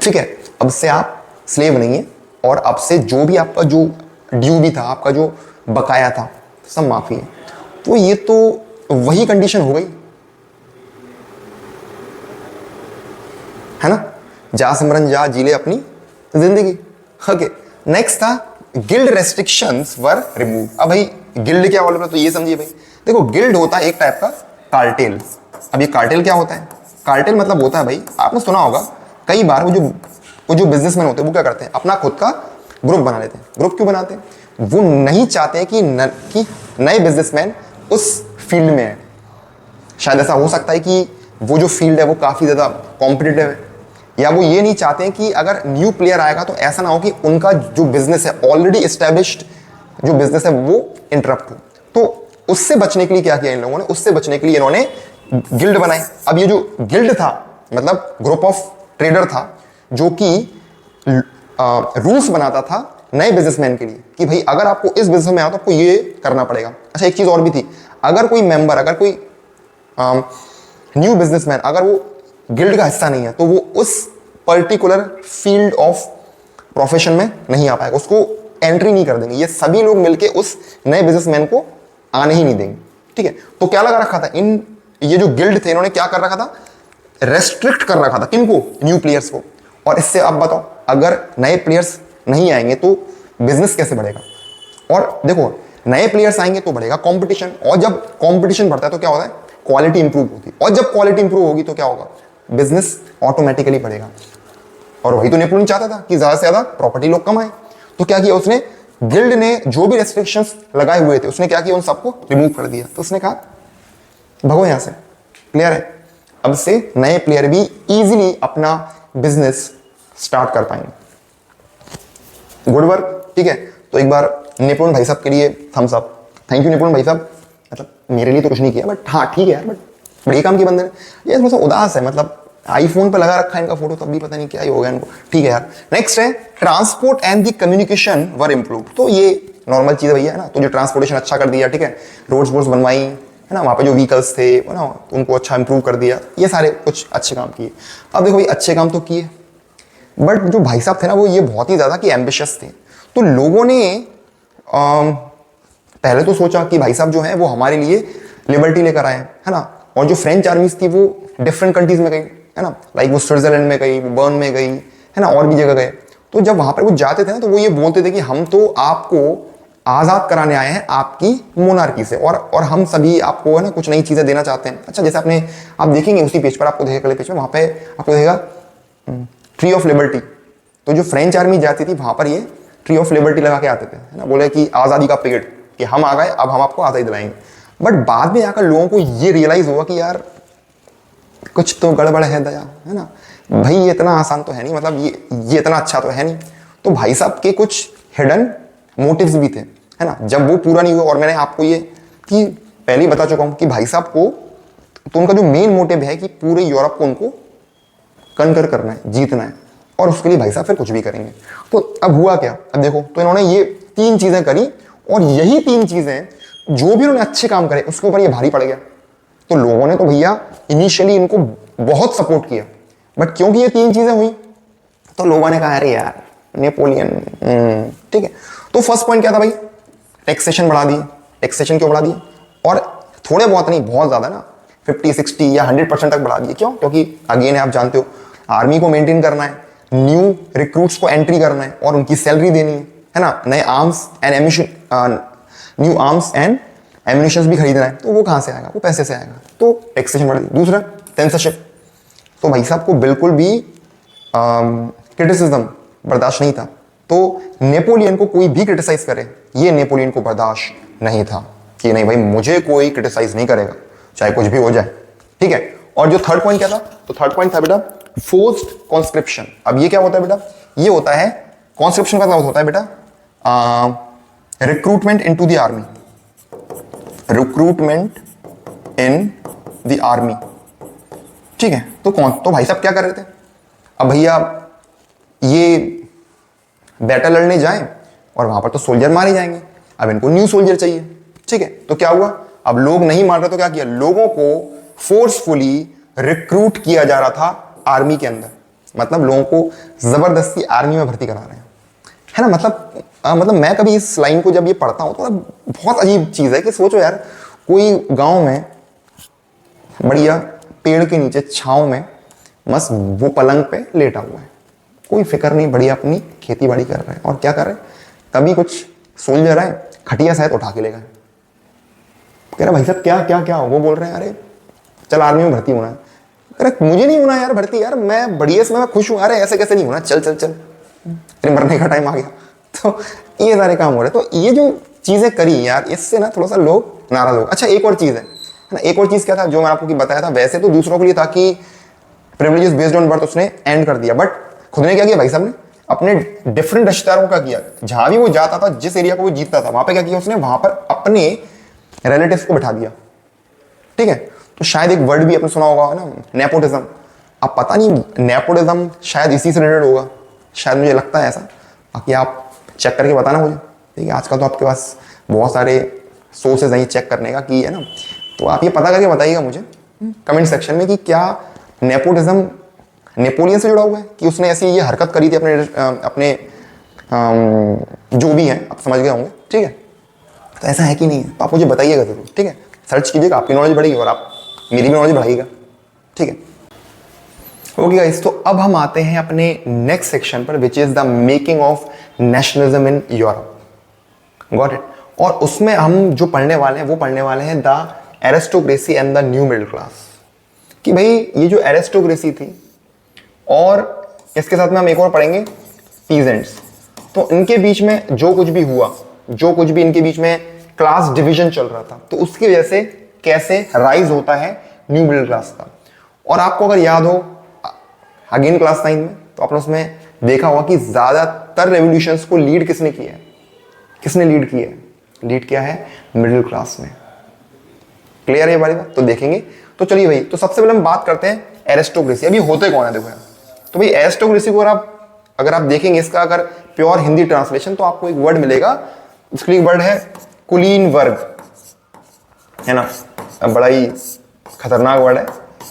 ठीक है, अब से आप स्लेव नहीं है, और अब से जो भी आपका जो ड्यू भी था, आपका जो बकाया था, सब माफी है। तो ये तो वही कंडीशन हो गई, है ना। जा सिमरन जा, जी ले अपनी जिंदगी। ओके, नेक्स्ट था गिल्ड रेस्ट्रिक्शंस वर रिमूव। अब भाई गिल्ड क्या बोल रहा, तो ये समझिए भाई, देखो गिल्ड होता है एक टाइप का कार्टेल। अब ये कार्टेल क्या होता है? कार्टेल मतलब होता है भाई, आपने सुना होगा कई बार, वो जो बिजनेसमैन होते हैं वो क्या करते हैं, अपना खुद का ग्रुप बना लेते हैं। ग्रुप क्यों बनाते हैं? वो नहीं चाहते कि नए बिजनेसमैन उस फील्ड में है। शायद ऐसा हो सकता है कि वो जो फील्ड है वो काफ़ी ज़्यादा कॉम्पिटिटिव है, या वो ये नहीं चाहते हैं कि अगर न्यू प्लेयर आएगा तो ऐसा ना हो कि उनका जो बिजनेस है, ऑलरेडी एस्टेब्लिश्ड जो बिजनेस है, वो इंटरप्ट हो। तो उससे बचने के लिए क्या किया इन लोगों ने? उससे बचने के लिए इन्होंने गिल्ड बनाए। अब ये जो गिल्ड था, मतलब ग्रुप ऑफ ट्रेडर था, जो कि रूल्स बनाता था नए बिजनेसमैन के लिए कि भाई अगर आपको इस बिजनेस में आओ तो आपको ये करना पड़ेगा। अच्छा, एक चीज़ और भी थी, अगर कोई मेंबर, अगर कोई न्यू बिजनेसमैन अगर वो गिल्ड का हिस्सा नहीं है तो वो उस पर्टिकुलर फील्ड ऑफ प्रोफेशन में नहीं आ पाएगा, उसको एंट्री नहीं कर देंगे। ये सभी लोग मिलके उस नए बिजनेसमैन को आने ही नहीं देंगे। ठीक है, तो क्या लगा रखा था ये जो गिल्ड थे, इन्होंने क्या कर रखा था? रेस्ट्रिक्ट कर रखा था। किनको? न्यू प्लेयर्स को। और इससे आप बताओ, अगर नए प्लेयर्स नहीं आएंगे तो बिजनेस कैसे बढ़ेगा? और देखो, नए प्लेयर्स आएंगे तो बढ़ेगा कंपटीशन, और जब कंपटीशन बढ़ता है तो क्या होता है? क्वालिटी इंप्रूव होती है, और जब क्वालिटी इंप्रूव होगी तो क्या होगा? बिजनेस ऑटोमेटिकली बढ़ेगा। और वही तो नेपोलियन चाहता था कि ज्यादा से ज्यादा प्रॉपर्टी लोग कमाए। तो क्या किया उसने? गिल्ड ने जो भी रेस्ट्रिक्शंस लगाए हुए थे, उसने क्या किया? उन सबको रिमूव कर दिया। तो उसने कहा भगो यहां से। क्लियर है? अब से नए प्लेयर भी इजीली अपना बिजनेस स्टार्ट कर पाएंगे। Good work. ठीक है, तो एक बार नेपोलियन भाई साहब के लिए thumbs up. Thank you Napoleon भाई साहब, मतलब मेरे लिए तो कुछ नहीं किया, बट हाँ ठीक है यार, बट बड़े काम किए बंदे ने। ये थोड़ा सा उदास है, मतलब आईफोन पे लगा रखा है इनका फोटो, तब भी पता नहीं क्या ही हो गया इनको। ठीक है यार, नेक्स्ट है transport and the communication were improve. तो ये नॉर्मल चीज भैया है ना, तो जो ट्रांसपोर्टेशन अच्छा कर दिया, ठीक है, रोड्स वोड्स बनवाई है ना, वहाँ पे जो व्हीकल्स थे है ना, उनको अच्छा इंप्रूव कर दिया, ये सारे कुछ अच्छे काम किए। अब देखो भाई, अच्छे काम तो किए, बट जो भाई साहब थे ना, वो ये बहुत ही ज़्यादा कि एम्बिशियस थे। तो लोगों ने पहले तो सोचा कि भाई साहब जो है वो हमारे लिए लिबर्टी लेकर आए है ना, और जो फ्रेंच आर्मीज थी वो डिफरेंट कंट्रीज में गई है ना, लाइक वो स्विट्जरलैंड में गई, वो बर्न में गई है ना, और भी जगह गए। तो जब वहाँ पर वो जाते थे ना, तो वो ये बोलते थे कि हम तो आपको आज़ाद कराने आए हैं आपकी मोनार्की से, और हम सभी आपको है ना कुछ नई चीज़ें देना चाहते हैं। अच्छा, जैसे आप देखेंगे उसी पेज पर, आपको देखेगा अगले पेज में, वहाँ पे आपको देखेगा ट्री ऑफ लिबर्टी। तो जो फ्रेंच आर्मी जाती थी वहाँ पर ये ट्री ऑफ लिबर्टी लगा के आते थे है ना, बोले कि आज़ादी का पेड़, कि हम आ गए, अब हम आपको आज़ादी दिलाएंगे। बट बाद में आकर लोगों को ये रियलाइज़ हुआ कि यार कुछ तो गड़बड़ है दया, है ना भाई, ये इतना आसान तो है नहीं, मतलब ये इतना अच्छा तो है नहीं। तो भाई साहब के कुछ हिडन मोटिव्स भी थे है ना, जब वो पूरा नहीं हुआ। और मैंने आपको ये कि पहले ही बता चुका हूँ कि भाई साहब को तो उनका जो मेन मोटिव है कि पूरे यूरोप को उनको कनकर करना है, जीतना है, और उसके लिए भाई साहब फिर कुछ भी करेंगे। तो अब हुआ क्या? अब देखो, तो इन्होंने ये 3 चीजें करी, और यही 3 चीजें जो भी उन्होंने अच्छे काम करे उसके ऊपर ये भारी पड़ गया। तो लोगों ने तो भैया इनिशियली इनको बहुत सपोर्ट किया, बट क्योंकि ये 3 चीजें हुई तो लोगों ने कहा अरे यार नेपोलियन। ठीक है, तो फर्स्ट पॉइंट क्या था भाई? टैक्सेशन बढ़ा दी। टैक्सेशन क्यों बढ़ा दी? और थोड़े बहुत नहीं, बहुत ज्यादा ना, 50, 60 या 100% तक बढ़ा दिए। क्यों? क्योंकि अगेन आप जानते हो, आर्मी को मेंटेन करना है, न्यू रिक्रूट्स को एंट्री करना है, और उनकी सैलरी देनी है ना, नए arms and ammunition, new arms and ammunition भी खरीदना है। तो वो कहाँ से आएगा? वो पैसे से आएगा। तो टैक्सेशन बढ़ा दी। दूसरा, सेंसरशिप। तो भाई साहब को बिल्कुल भी क्रिटिसिज्म बर्दाश्त नहीं था। तो नेपोलियन को कोई भी क्रिटिसाइज करे, ये नेपोलियन को बर्दाश्त नहीं था कि नहीं भाई, मुझे कोई क्रिटिसाइज नहीं करेगा चाहे कुछ भी हो जाए। ठीक है, और जो थर्ड पॉइंट क्या था? तो थर्ड पॉइंट था बेटा फोर्स्ड कॉन्स्क्रिप्शन। अब ये क्या होता है बेटा? ये होता है, कॉन्स्क्रिप्शन का मतलब होता है बेटा recruitment into the army. Recruitment in the army. ठीक है, तो भाई साहब क्या कर रहे थे? अब भैया ये बैटल लड़ने जाएं और वहां पर तो सोल्जर मारे जाएंगे, अब इनको न्यू सोल्जर चाहिए। ठीक है, तो क्या हुआ? अब लोग नहीं मार रहे तो क्या किया? लोगों को फोर्सफुली रिक्रूट किया जा रहा था आर्मी के अंदर, मतलब लोगों को जबरदस्ती आर्मी में भर्ती करा रहे हैं, है ना। मतलब मैं कभी इस लाइन को जब ये पढ़ता हूं तो बहुत अजीब चीज है कि सोचो यार, कोई गांव में बढ़िया पेड़ के नीचे छांव में बस वो पलंग पे लेटा हुआ है, कोई फिक्र नहीं, बढ़िया अपनी खेती बाड़ी कर रहे हैं। और क्या कर रहे हैं, तभी कुछ सोल्जर आए, खटिया शायद उठा के ले गए। कह रहा भाई साहब क्या क्या क्या, वो बोल रहे हैं अरे चल आर्मी में भर्ती होना है। अरे मुझे नहीं होना यार भर्ती, यार मैं बढ़िया से मैं खुश हूँ। अरे ऐसे कैसे नहीं होना, चल चल चल, तेरे मरने का टाइम आ गया। तो ये सारे काम हो रहे। तो ये जो चीजें करी यार, इससे ना थोड़ा सा लोग नाराज हो। अच्छा एक और चीज है ना, एक और चीज क्या था जो मैंने आपको बताया था, वैसे तो दूसरों के लिए था कि प्रिविलेजेस बेस्ड ऑन बर्थ उसने एंड कर दिया, बट खुद ने क्या किया भाई साहब ने, अपने डिफरेंट रिश्तेदारों का किया। जहां भी वो जाता था, जिस एरिया को वो जीतता था, वहां पे क्या किया उसने, वहां पर अपने रिलेटिव्स को बैठा दिया। ठीक है, तो शायद एक वर्ड भी आपने सुना होगा ना, नेपोटिज्म। अब पता नहीं नेपोटिज्म शायद इसी से रिलेटेड होगा, शायद मुझे लगता है ऐसा। बाकी आप चेक करके बताना मुझे, ठीक है। आजकल तो आपके पास बहुत सारे सोर्सेज हैं चेक करने का कि है ना, तो आप ये पता करके बताइएगा मुझे कमेंट सेक्शन में कि क्या नेपोटिज्म नेपोलियन से जुड़ा हुआ है, कि उसने ऐसी ये हरकत करी थी अपने जो भी हैं, आप समझ गए होंगे। ठीक है, तो ऐसा है कि नहीं है, तो आप मुझे बताइएगा जरूर। ठीक है, सर्च कीजिएगा, आपकी नॉलेज बढ़ेगी और आप मेरी भी नॉलेज बढ़ाइएगा। ठीक है, ओके गाइस, तो अब हम आते हैं अपने नेक्स्ट सेक्शन पर, which is the making of nationalism in Europe. Got it. और उसमें हम जो पढ़ने वाले हैं वो पढ़ने वाले हैं the aristocracy and the new middle class. कि भाई ये जो एरिस्टोक्रेसी थी, और इसके साथ में हम एक और पढ़ेंगे पीजेंट्स। तो इनके बीच में जो कुछ भी हुआ, जो कुछ भी इनके बीच में क्लास डिवीजन चल रहा था, तो उसकी वजह से कैसे राइज होता है न्यू मिडिल क्लास का। और आपको अगर याद हो अगेन क्लास 9 में, तो आपने उसमें देखा होगा कि ज्यादातर रेवोल्यूशंस को लीड किसने किया है, किसने लीड किया है, लीड किया है मिडिल क्लास ने। क्लियर है ये बारी बात, तो देखेंगे। तो चलिए भाई, तो सबसे पहले हम बात करते हैं एरिस्टोक्रेसी। अभी होते कौन है देखो यार, तो भाई एरिस्टोक्रेसी को अगर आप देखेंगे इसका अगर प्योर हिंदी ट्रांसलेशन, तो आपको एक वर्ड मिलेगा, उसके लिए वर्ड है कुलीन वर्ग, है ना। बड़ा ही खतरनाक वर्ड है,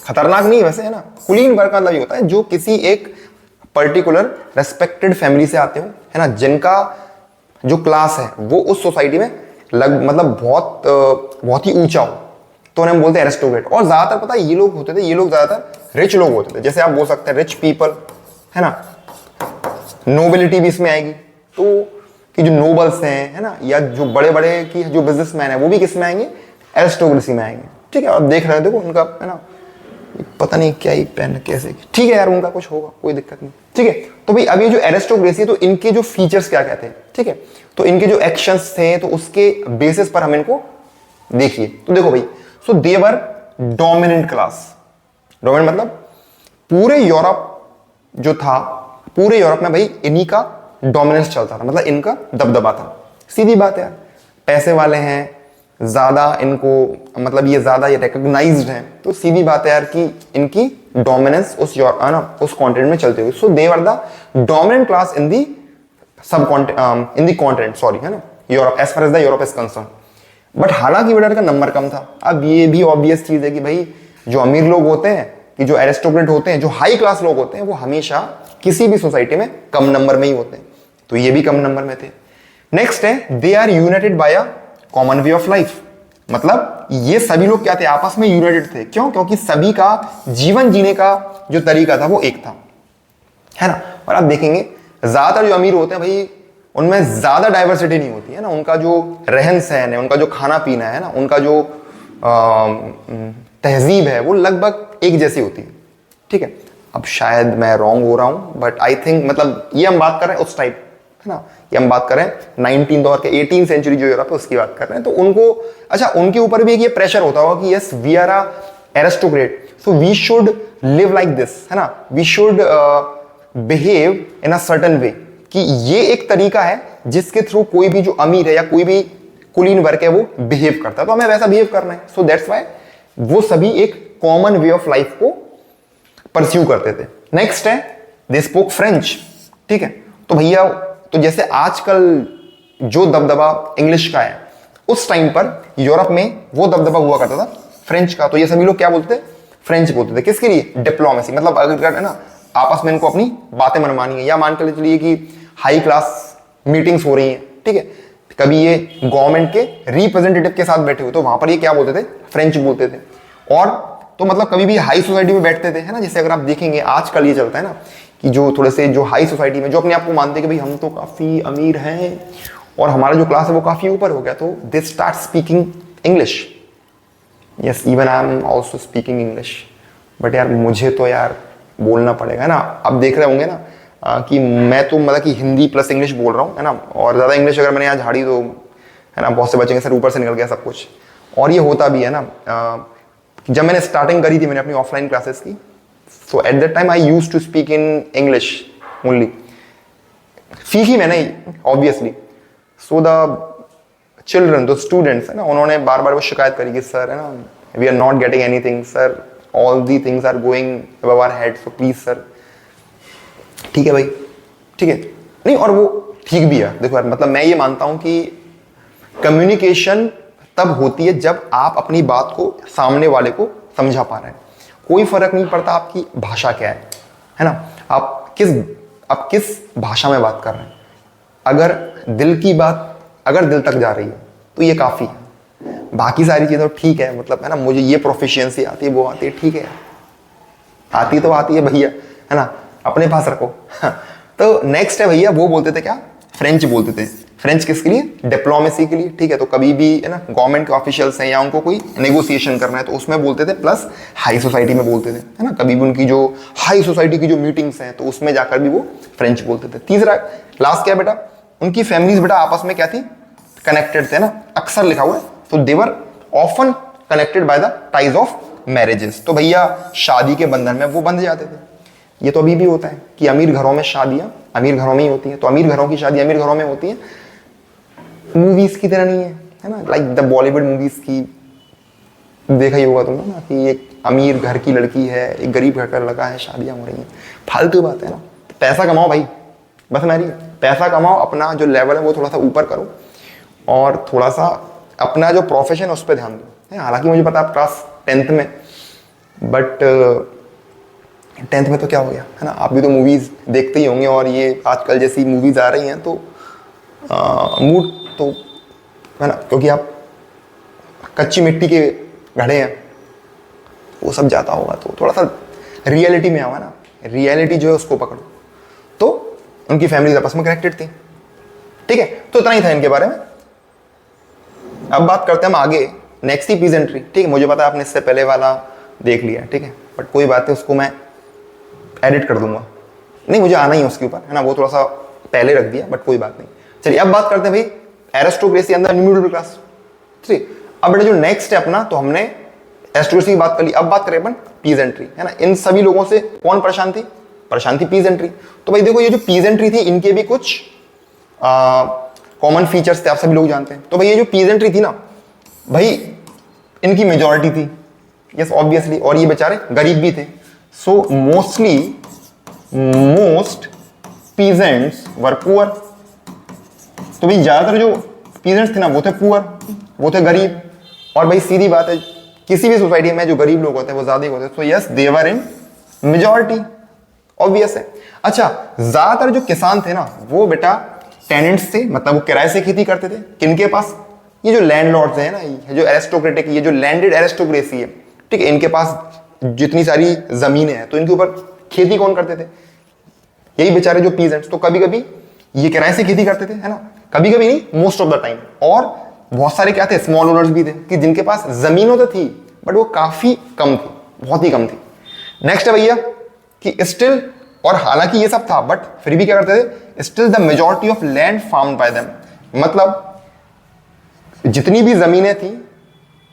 खतरनाक नहीं वैसे, है ना। कुलीन वर्ग का मतलब ये होता है जो किसी एक पर्टिकुलर रेस्पेक्टेड फैमिली से आते हो, है ना, जिनका जो क्लास है वो उस सोसाइटी में मतलब बहुत ही ऊंचा हो, तो उन्हें हम बोलते हैं एरिस्टोक्रेट। और ज्यादातर पता है ये लोग होते थे, ये लोग ज्यादातर रिच लोग होते थे। जैसे आप बोल सकते हैं रिच पीपल, है ना, नोबिलिटी भी इसमें आएगी। तो कि जो नोबल्स हैं, है ना, या जो बड़े बड़े की जो बिजनेसमैन है, वो भी किस में आएंगे, एरिस्टोक्रेसी में आएंगे। ठीक है, और देख रहे हो देखो उनका, है ना, पता नहीं क्या ही पेन कैसे, ठीक है यार, उनका कुछ होगा, कोई दिक्कत नहीं। ठीक है, तो भाई अब ये जो एरिस्टोक्रेसी है, तो इनके जो फीचर्स क्या कहते हैं, ठीक है, तो इनके जो एक्शंस थे, तो उसके बेसिस पर हम इनको देखिए। तो देखो भाई, सो they were dominant class. Dominant मतलब पूरे यूरोप जो था, पूरे यूरोप में भाई इन्हीं का डोमिनेंस चलता था, मतलब इनका दबदबा था। सीधी बात है यार, पैसे वाले हैं ज्यादा, इनको मतलब ये ज्यादा ये रिकॉग्नाइज्ड हैं, तो सीधी बात है यार कि इनकी डोमिनेंस उस उस कॉन्टिनेंट में चलती हुई। So they were the dominant class in the in the continent, sorry, है ना, Europe, as far as the Europe is concern. But हालांकि बेटा का नंबर कम था। अब ये भी ऑब्वियस चीज है कि भाई जो अमीर लोग होते हैं, कि जो एरिस्टोक्रेट होते हैं, जो हाई क्लास लोग होते हैं, वो हमेशा किसी भी सोसाइटी में कम नंबर में ही होते हैं, तो ये भी कम नंबर में थे। नेक्स्ट है they are united by a common way of life. मतलब ये सभी लोग क्या थे, आपस में यूनाइटेड थे। क्यों? क्योंकि सभी का जीवन जीने का जो तरीका था वो एक था, है ना। और आप देखेंगे ज्यादातर जो अमीर होते हैं भाई, उनमें ज्यादा डाइवर्सिटी नहीं होती है ना, उनका जो रहन सहन है, उनका जो खाना पीना है ना, उनका जो तहजीब है, वो लगभग एक जैसी होती है। ठीक है, अब शायद मैं रॉन्ग हो रहा हूं, बट आई थिंक, मतलब ये हम बात कर रहे हैं उस टाइप, है ना, ये हम बात कर रहे हैं 19 दौर के, 18 सेंचुरी जो यूरोप है उसकी बात कर रहे हैं। तो उनको, अच्छा, उनके ऊपर भी एक ये प्रेशर होता होगा कि yes we are a aristocrat, so we should live like this, है ना, we should behave in a certain way, कि ये एक तरीका है जिसके थ्रू कोई भी जो अमीर है या कोई भी कुलीन वर्ग है वो बिहेव करता है, तो हमें वैसा बिहेव करना है। सो दैट्स व्हाई वो सभी एक कॉमन वे ऑफ लाइफ को परस्यू करते थे। नेक्स्ट है दे स्पोक फ्रेंच। ठीक है, तो भैया, तो जैसे आजकल जो दबदबा इंग्लिश का है, उस टाइम पर यूरोप में वो दबदबा हुआ करता था फ्रेंच का। तो ये सभी लोग क्या बोलते थे, फ्रेंच बोलते थे। किसके लिए? डिप्लोमेसी, मतलब अगर है ना आपस में इनको अपनी बातें मनवानी है, या मान कर चलिए कि हाई क्लास मीटिंग्स हो रही हैं, ठीक है, कभी ये गवर्नमेंट के रिप्रेजेंटेटिव के साथ बैठे हुए, तो वहां पर ये क्या बोलते थे, फ्रेंच बोलते थे। और तो मतलब कभी भी हाई सोसाइटी में बैठते थे, है ना। जैसे अगर आप देखेंगे आजकल ये चलता है ना कि जो थोड़े से जो हाई सोसाइटी में जो अपने आप को मानते हैं कि भाई हम तो काफ़ी अमीर हैं और हमारा जो क्लास है वो काफ़ी ऊपर हो गया, तो they start speaking English. Yes, even I am also speaking English, but यार मुझे तो यार बोलना पड़ेगा ना। आप देख रहे होंगे ना कि मैं तो मतलब कि हिंदी प्लस इंग्लिश बोल रहा हूँ, है ना। और ज़्यादा इंग्लिश अगर मैंने यहाँ झाड़ी तो, है ना, बहुत से बचेंगे सर ऊपर से निकल गया सब कुछ। और ये होता भी है ना। जब मैंने स्टार्टिंग करी थी मैंने अपनी ऑफलाइन क्लासेस की, so at that time I used to speak in English only. सीखी मैंने obviously. So the children, the students, है ना, उन्होंने बार बार वो शिकायत करी कि सर, है ना, we are not getting anything sir, all the things are going above our head, so please sir. ठीक है भाई, ठीक है, नहीं, और वो ठीक भी है। देखो यार, मतलब मैं ये मानता हूं कि कम्युनिकेशन तब होती है जब आप अपनी बात को सामने वाले को समझा पा रहे हैं। कोई फर्क नहीं पड़ता आपकी भाषा क्या है ना, आप किस भाषा में बात कर रहे हैं। अगर दिल की बात अगर दिल तक जा रही है तो ये काफी है। बाकी सारी चीजें ठीक है, मतलब, है ना, मुझे ये प्रोफिशिएंसी आती है, वो आती है, ठीक है, आती तो आती है भैया, है ना, अपने पास रखो। तो नेक्स्ट है भैया, वो बोलते थे क्या, फ्रेंच बोलते थे। फ्रेंच किसके लिए, डिप्लोमेसी के लिए, ठीक है। तो कभी भी, है ना, गवर्नमेंट के ऑफिशियल्स हैं या उनको कोई नेगोशिएशन करना है तो उसमें बोलते थे, प्लस हाई सोसाइटी में बोलते थे, है ना। कभी भी उनकी जो हाई सोसाइटी की जो मीटिंग्स हैं तो उसमें जाकर भी वो फ्रेंच बोलते थे। तीसरा लास्ट क्या बेटा, उनकी फैमिलीज बेटा आपस में क्या थी, कनेक्टेड थे ना, अक्सर लिखा हुआ है। तो they were often connected by the ties of marriages. तो भैया शादी के बंधन में वो बंध जाते थे। ये तो अभी भी होता है कि अमीर घरों में शादियां अमीर घरों में ही होती हैं, तो अमीर घरों की शादी अमीर घरों में होती है, मूवीज की तरह नहीं है ना, लाइक द बॉलीवुड मूवीज की। देखा ही होगा तुमने ना कि एक अमीर घर की लड़की है, एक गरीब घर का लड़का है, शादियां हो रही हैं। फालतू बात है ना। पैसा कमाओ भाई, बस मेरी पैसा कमाओ, अपना जो लेवल है वो थोड़ा सा ऊपर करो और थोड़ा सा अपना जो प्रोफेशन है उस पर ध्यान दो। हालांकि मुझे पता है क्लास 10th में, बट 10th में तो क्या हो गया, है ना, आप भी तो मूवीज देखते ही होंगे। और ये आजकल जैसी मूवीज आ रही हैं तो मूड तो, है ना, क्योंकि आप कच्ची मिट्टी के घड़े हैं, वो सब जाता होगा। तो थोड़ा सा रियलिटी में आओ ना, रियलिटी जो है उसको पकड़ो। तो उनकी फैमिली आपस में कनेक्टेड थी, ठीक है। तो इतना ही था इनके बारे में। अब बात करते हैं हम आगे, नेक्स्ट ही पीजेंट्री, ठीक है। मुझे पता है आपने इससे पहले वाला देख लिया, ठीक है, बट कोई बात नहीं, उसको मैं एडिट कर दूंगा। नहीं, मुझे आना ही है उसके ऊपर, है ना, वो थोड़ा सा पहले रख दिया, बट कोई बात नहीं। चलिए अब बात करते हैं भाई एरिस्टोक्रेसी अंदर न्यू मिडिल क्लास। ठीक, अब बेटा जो नेक्स्ट है अपना, तो हमने एरिस्टोक्रेसी की बात कर ली, अब बात करें अपन पीजेंट्री, है ना। इन सभी लोगों से कौन परेशान थी, परेशान थी पीजेंट्री। तो भाई देखो, ये जो पीजेंट्री थी इनके भी कुछ कॉमन फीचर्स थे, आप सभी लोग जानते हैं। तो भाई ये जो पीजेंट्री थी ना भाई, इनकी मेजॉरिटी थी, यस ऑब्वियसली, और ये बेचारे गरीब भी थे। सो मोस्ट पीजेंट्स वर पुअर। तो भाई ज्यादातर जो पीजेंट्स थे ना वो थे पुअर, वो थे गरीब। और भाई सीधी बात है, किसी भी सोसाइटी में जो गरीब लोग होते हैं वो ज्यादा ही होते हैं। सो यस, दे वर इन मेजॉरिटी, ऑब्वियस है। अच्छा, ज्यादातर जो किसान थे ना वो बेटा टेनेंट्स थे, मतलब वो किराए से खेती करते थे। किनके पास, ये जो लैंडलॉर्ड्स हैं ना, ये जो एरिस्टोक्रेटिक, ये जो लैंडेड एरिस्टोक्रेसी है, ठीक है, इनके पास जितनी सारी जमीनें हैं तो इनके ऊपर खेती कौन करते थे, यही बेचारे जो पीजेंट्स। तो कभी कभी ये किराए से खेती करते थे, है ना, कभी कभी नहीं, मोस्ट ऑफ द टाइम। और बहुत सारे क्या थे, स्मॉल ओनर्स भी थे कि जिनके पास जमीनों तो थी बट वो काफी कम थी, बहुत ही कम थी। नेक्स्ट है भैया कि स्टिल, और हालांकि ये सब था बट फिर भी क्या करते थे, still the majority of land farmed bye them. मतलब जितनी भी जमीनें थी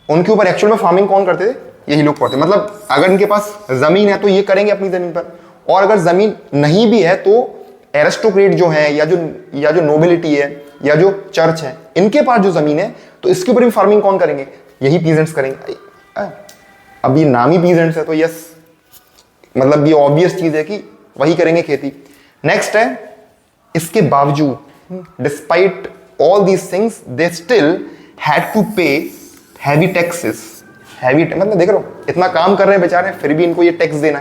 उनके ऊपर एक्चुअल में फार्मिंग कौन करते थे, यही लोग करते। मतलब अगर इनके पास जमीन है तो ये करेंगे अपनी जमीन पर, और अगर जमीन नहीं भी है तो एरिस्टोक्रेट जो है या जो नोबिलिटी है या जो चर्च है, इनके पास जो जमीन है तो इसके ऊपर भी फार्मिंग कौन करेंगे, यही पीजेंट्स करेंगे। अब ये नाम ही पीजेंट्स है तो यस, मतलब ये ऑब्वियस चीज है कि वही करेंगे खेती। नेक्स्ट है, इसके बावजूद despite all these things they still had to pay heavy taxes. Heavy, मतलब देख रहे हो इतना काम कर रहे हैं बेचारे, फिर भी इनको ये टैक्स देना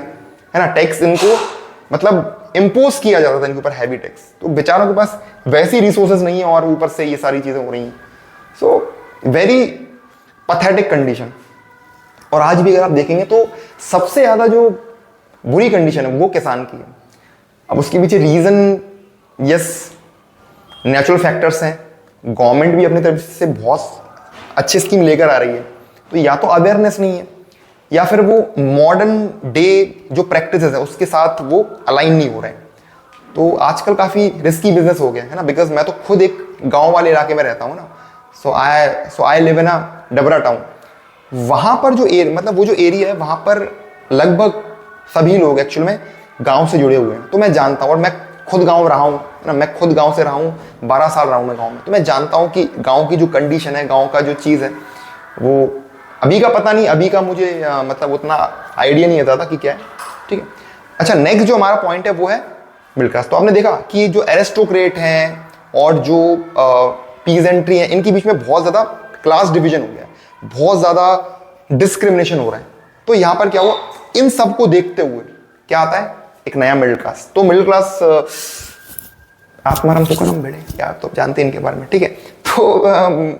है ना। टैक्स इनको मतलब इम्पोज किया जाता था इनके ऊपर, हैवी टैक्स। तो बेचारों के पास वैसी रिसोर्सेज नहीं है और ऊपर से ये सारी चीजें हो रही हैं। So very pathetic condition. और आज भी अगर आप देखेंगे तो सबसे ज़्यादा जो बुरी कंडीशन है वो किसान की है। अब उसके पीछे रीज़न यस नेचुरल फैक्टर्स हैं, गवर्नमेंट भी अपनी तरफ से बहुत अच्छी स्कीम लेकर आ रही है, तो या तो अवेयरनेस नहीं है या फिर वो मॉडर्न डे जो प्रैक्टिस है उसके साथ वो अलाइन नहीं हो रहे हैं। तो आजकल काफ़ी रिस्की बिजनेस हो गया है ना, बिकॉज मैं तो खुद एक गांव वाले इलाके में रहता हूँ ना, so I live in a Dabra town. वहाँ पर जो मतलब वो जो एरिया है वहाँ पर लगभग सभी लोग एक्चुअल में गांव से जुड़े हुए हैं। तो मैं जानता हूँ, और मैं खुद गांव रहा हूँ ना, मैं खुद गांव से रहा हूँ, 12 साल रहा हूँ मैं गांव में, तो मैं जानता हूँ कि गांव की जो कंडीशन है, गांव का जो चीज़ है वो अभी का पता नहीं, अभी का मुझे मतलब उतना आइडिया नहीं आता था कि क्या है। ठीक है, अच्छा नेक्स्ट जो हमारा पॉइंट है वो है मिडिल क्लास। तो आपने देखा कि जो एरिस्टोक्रेट हैं और जो पीजेंट्री हैं, इनके बीच में बहुत ज़्यादा क्लास डिवीजन हो गया है, बहुत ज़्यादा डिस्क्रिमिनेशन हो रहा है। तो यहाँ पर क्या हुआ, इन सब को देखते हुए क्या आता है, एक नया मिडिल क्लास। तो मिडिल क्लास आत्माराम सुखनम भिड़े, यार तो जानते हैं इनके बारे में, ठीक है। तो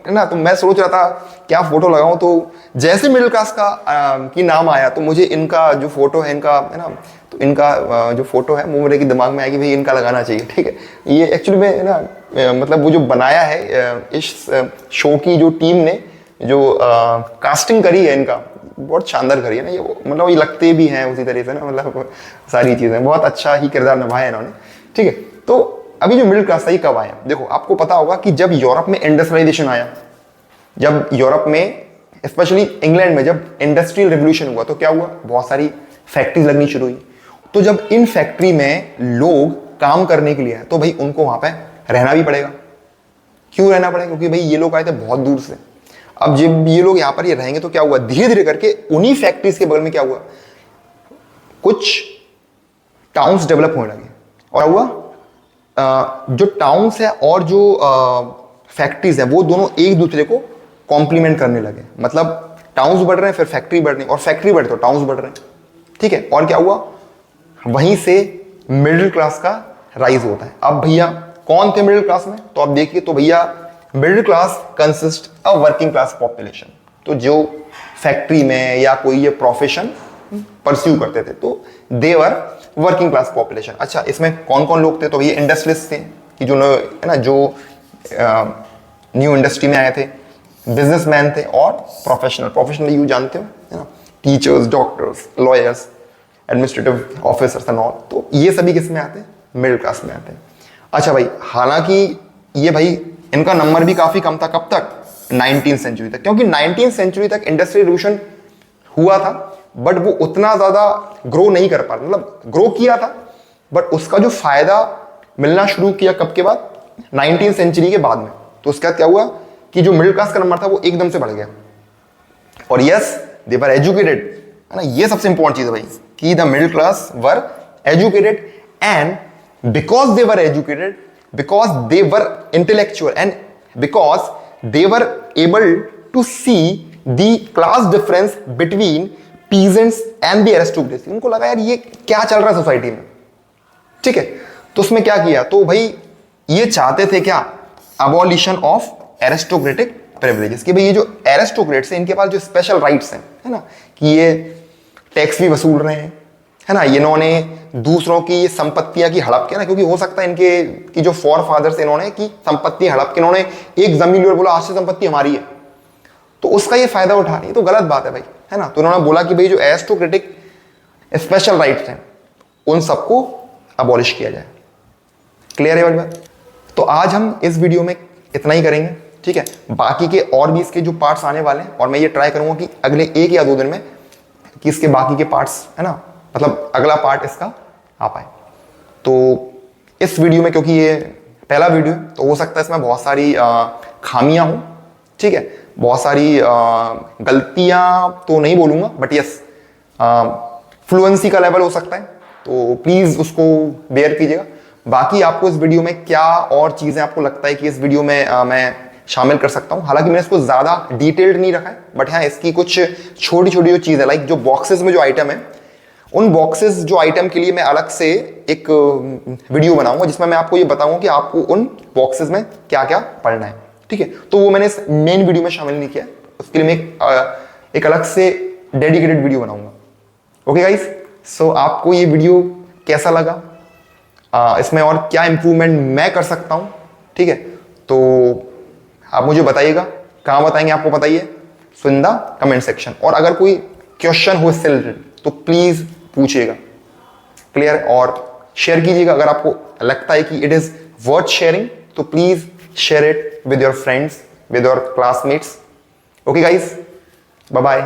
ना, तो मैं सोच रहा था क्या फोटो लगाऊं, तो जैसे मिडिल क्लास का की नाम आया तो मुझे इनका जो फोटो है, इनका है ना, तो इनका जो फोटो है वो मेरे के दिमाग में आया कि भाई इनका लगाना चाहिए। ठीक है, ये एक्चुअली में ना मतलब वो जो बनाया है इस शो की जो टीम ने जो कास्टिंग करी है इनका, बहुत शानदार करी है ना ये, मतलब ये लगते भी हैं उसी तरह से ना, मतलब सारी चीज़ें बहुत अच्छा ही किरदार निभाया इन्होंने। ठीक है, तो अभी जो मिडिल क्लास है कब आया, देखो आपको पता होगा कि जब यूरोप में इंडस्ट्रियलाइजेशन आया, जब यूरोप में स्पेशली इंग्लैंड में जब इंडस्ट्रियल रिवोल्यूशन हुआ तो क्या हुआ, बहुत सारी फैक्ट्रीज लगनी शुरू हुई। तो जब इन फैक्ट्री में लोग काम करने के लिए आए तो भाई उनको वहां पे रहना भी पड़ेगा। क्यों रहना पड़ेगा, क्योंकि भाई ये लोग आए थे बहुत दूर से। अब जब ये लोग यहाँ पर ये रहेंगे तो क्या हुआ, धीरे धीरे करके उन्हीं फैक्ट्रीज के बगल में क्या हुआ, कुछ टाउन्स डेवलप होने लगे। और हुआ जो टाउन्स है और जो फैक्ट्रीज है वो दोनों एक दूसरे को कॉम्प्लीमेंट करने लगे। मतलब टाउन्स बढ़ रहे हैं, फिर फैक्ट्री बढ़ रही है, और फैक्ट्री बढ़ तो टाउन्स बढ़ रहे हैं। ठीक है, और क्या हुआ, वहीं से मिडिल क्लास का राइज होता है। अब भैया कौन थे मिडिल क्लास में, तो आप देखिए, तो भैया middle class consist a working class population. तो जो फैक्ट्री में या कोई ये प्रोफेशन परस्यू करते थे तो देवर वर्किंग क्लास पॉपुलेशन। अच्छा, इसमें कौन कौन लोग थे, तो ये इंडस्ट्रियलिस्ट थे कि जो है ना, जो न्यू इंडस्ट्री में आए थे, बिजनेसमैन थे, और प्रोफेशनल यू जानते हो है ना, teachers, doctors, lawyers, administrative officers and all. तो ये सभी किस में आते हैं, मिडिल क्लास में आते हैं। अच्छा भाई, हालांकि ये भाई इनका नंबर भी काफी कम था, कब तक, 19th सेंचुरी तक, क्योंकि 19th सेंचुरी तक इंडस्ट्रियल रिवोल्यूशन हुआ था बट वो उतना ज्यादा ग्रो नहीं कर पा, मतलब ग्रो किया था बट उसका जो फायदा मिलना शुरू किया कब के बाद, 19th सेंचुरी के बाद में। तो उसके बाद क्या हुआ कि जो मिडिल क्लास का नंबर था वो एकदम से बढ़ गया। और यस, दे वर एजुकेटेड, है ना, ये सबसे इंपॉर्टेंट चीज है भाई कि the middle class were educated, and because they were educated, because they were intellectual, and because they were able to see the class difference between peasants and the aristocracy. उनको लगा यार ये क्या चल रहा है सोसाइटी में। ठीक है, तो उसमें क्या किया, तो भाई ये चाहते थे क्या, अबॉलिशन ऑफ एरिस्टोक्रेटिक प्रिविलेजेस, कि भाई ये जो एरिस्टोक्रेट्स हैं इनके पास जो स्पेशल राइट्स हैं, है ना, कि ये टैक्स भी वसूल रहे हैं, है ना, इन्होंने दूसरों की संपत्तियां की हड़प के ना, क्योंकि हो सकता है इनके कि जो फॉर फादर्स इन्होंने की संपत्ति हड़प के, इन्होंने एक जमीन और बोला आज से संपत्ति हमारी है, तो उसका ये फायदा उठा रही है, तो गलत बात है भाई, है ना। तो उन्होंने बोला कि भाई जो एरिस्टोक्रेटिक स्पेशल राइट्स हैं उन सबको अबॉलिश किया जाए। क्लियर है वाली बात। तो आज हम इस वीडियो में इतना ही करेंगे, ठीक है। बाकी के और भी इसके जो पार्ट्स आने वाले हैं, और मैं ये ट्राई करूंगा कि अगले 1 या 2 दिन में कि इसके बाकी के पार्ट्स, है ना, मतलब अगला पार्ट इसका आ पाए। तो इस वीडियो में, क्योंकि ये पहला वीडियो है तो हो सकता है इसमें बहुत सारी खामियां हों, ठीक है, बहुत सारी गलतियां तो नहीं बोलूंगा बट यस फ्लुएंसी का लेवल हो सकता है, तो प्लीज उसको बेयर कीजिएगा। बाकी आपको इस वीडियो में क्या और चीजें आपको लगता है कि इस वीडियो में मैं शामिल कर सकता हूं, हालांकि मैंने इसको ज्यादा डिटेल्ड नहीं रखा है बट हाँ इसकी कुछ छोटी छोटी जो चीज़ है, लाइक जो बॉक्सेस में जो आइटम है, उन बॉक्सेस जो आइटम के लिए मैं अलग से एक वीडियो बनाऊंगा जिसमें मैं आपको ये बताऊंगा कि आपको उन बॉक्सेस में क्या क्या पढ़ना है, ठीक है। तो वो मैंने इस मेन वीडियो में शामिल नहीं किया, उसके लिए मैं एक अलग से डेडिकेटेड वीडियो बनाऊंगा। ओके गाइस, सो आपको ये वीडियो कैसा लगा, इसमें और क्या इंप्रूवमेंट मैं कर सकता हूँ, ठीक है, तो आप मुझे बताइएगा। कहाँ बताएंगे आपको बताइए, सो इन द कमेंट सेक्शन। और अगर कोई क्वेश्चन हो इससे रिलेटेड तो प्लीज पूछिएगा, क्लियर, और शेयर कीजिएगा। अगर आपको लगता है कि इट इज वर्थ शेयरिंग तो please share it with your friends, with your classmates. Okay guys, bye bye.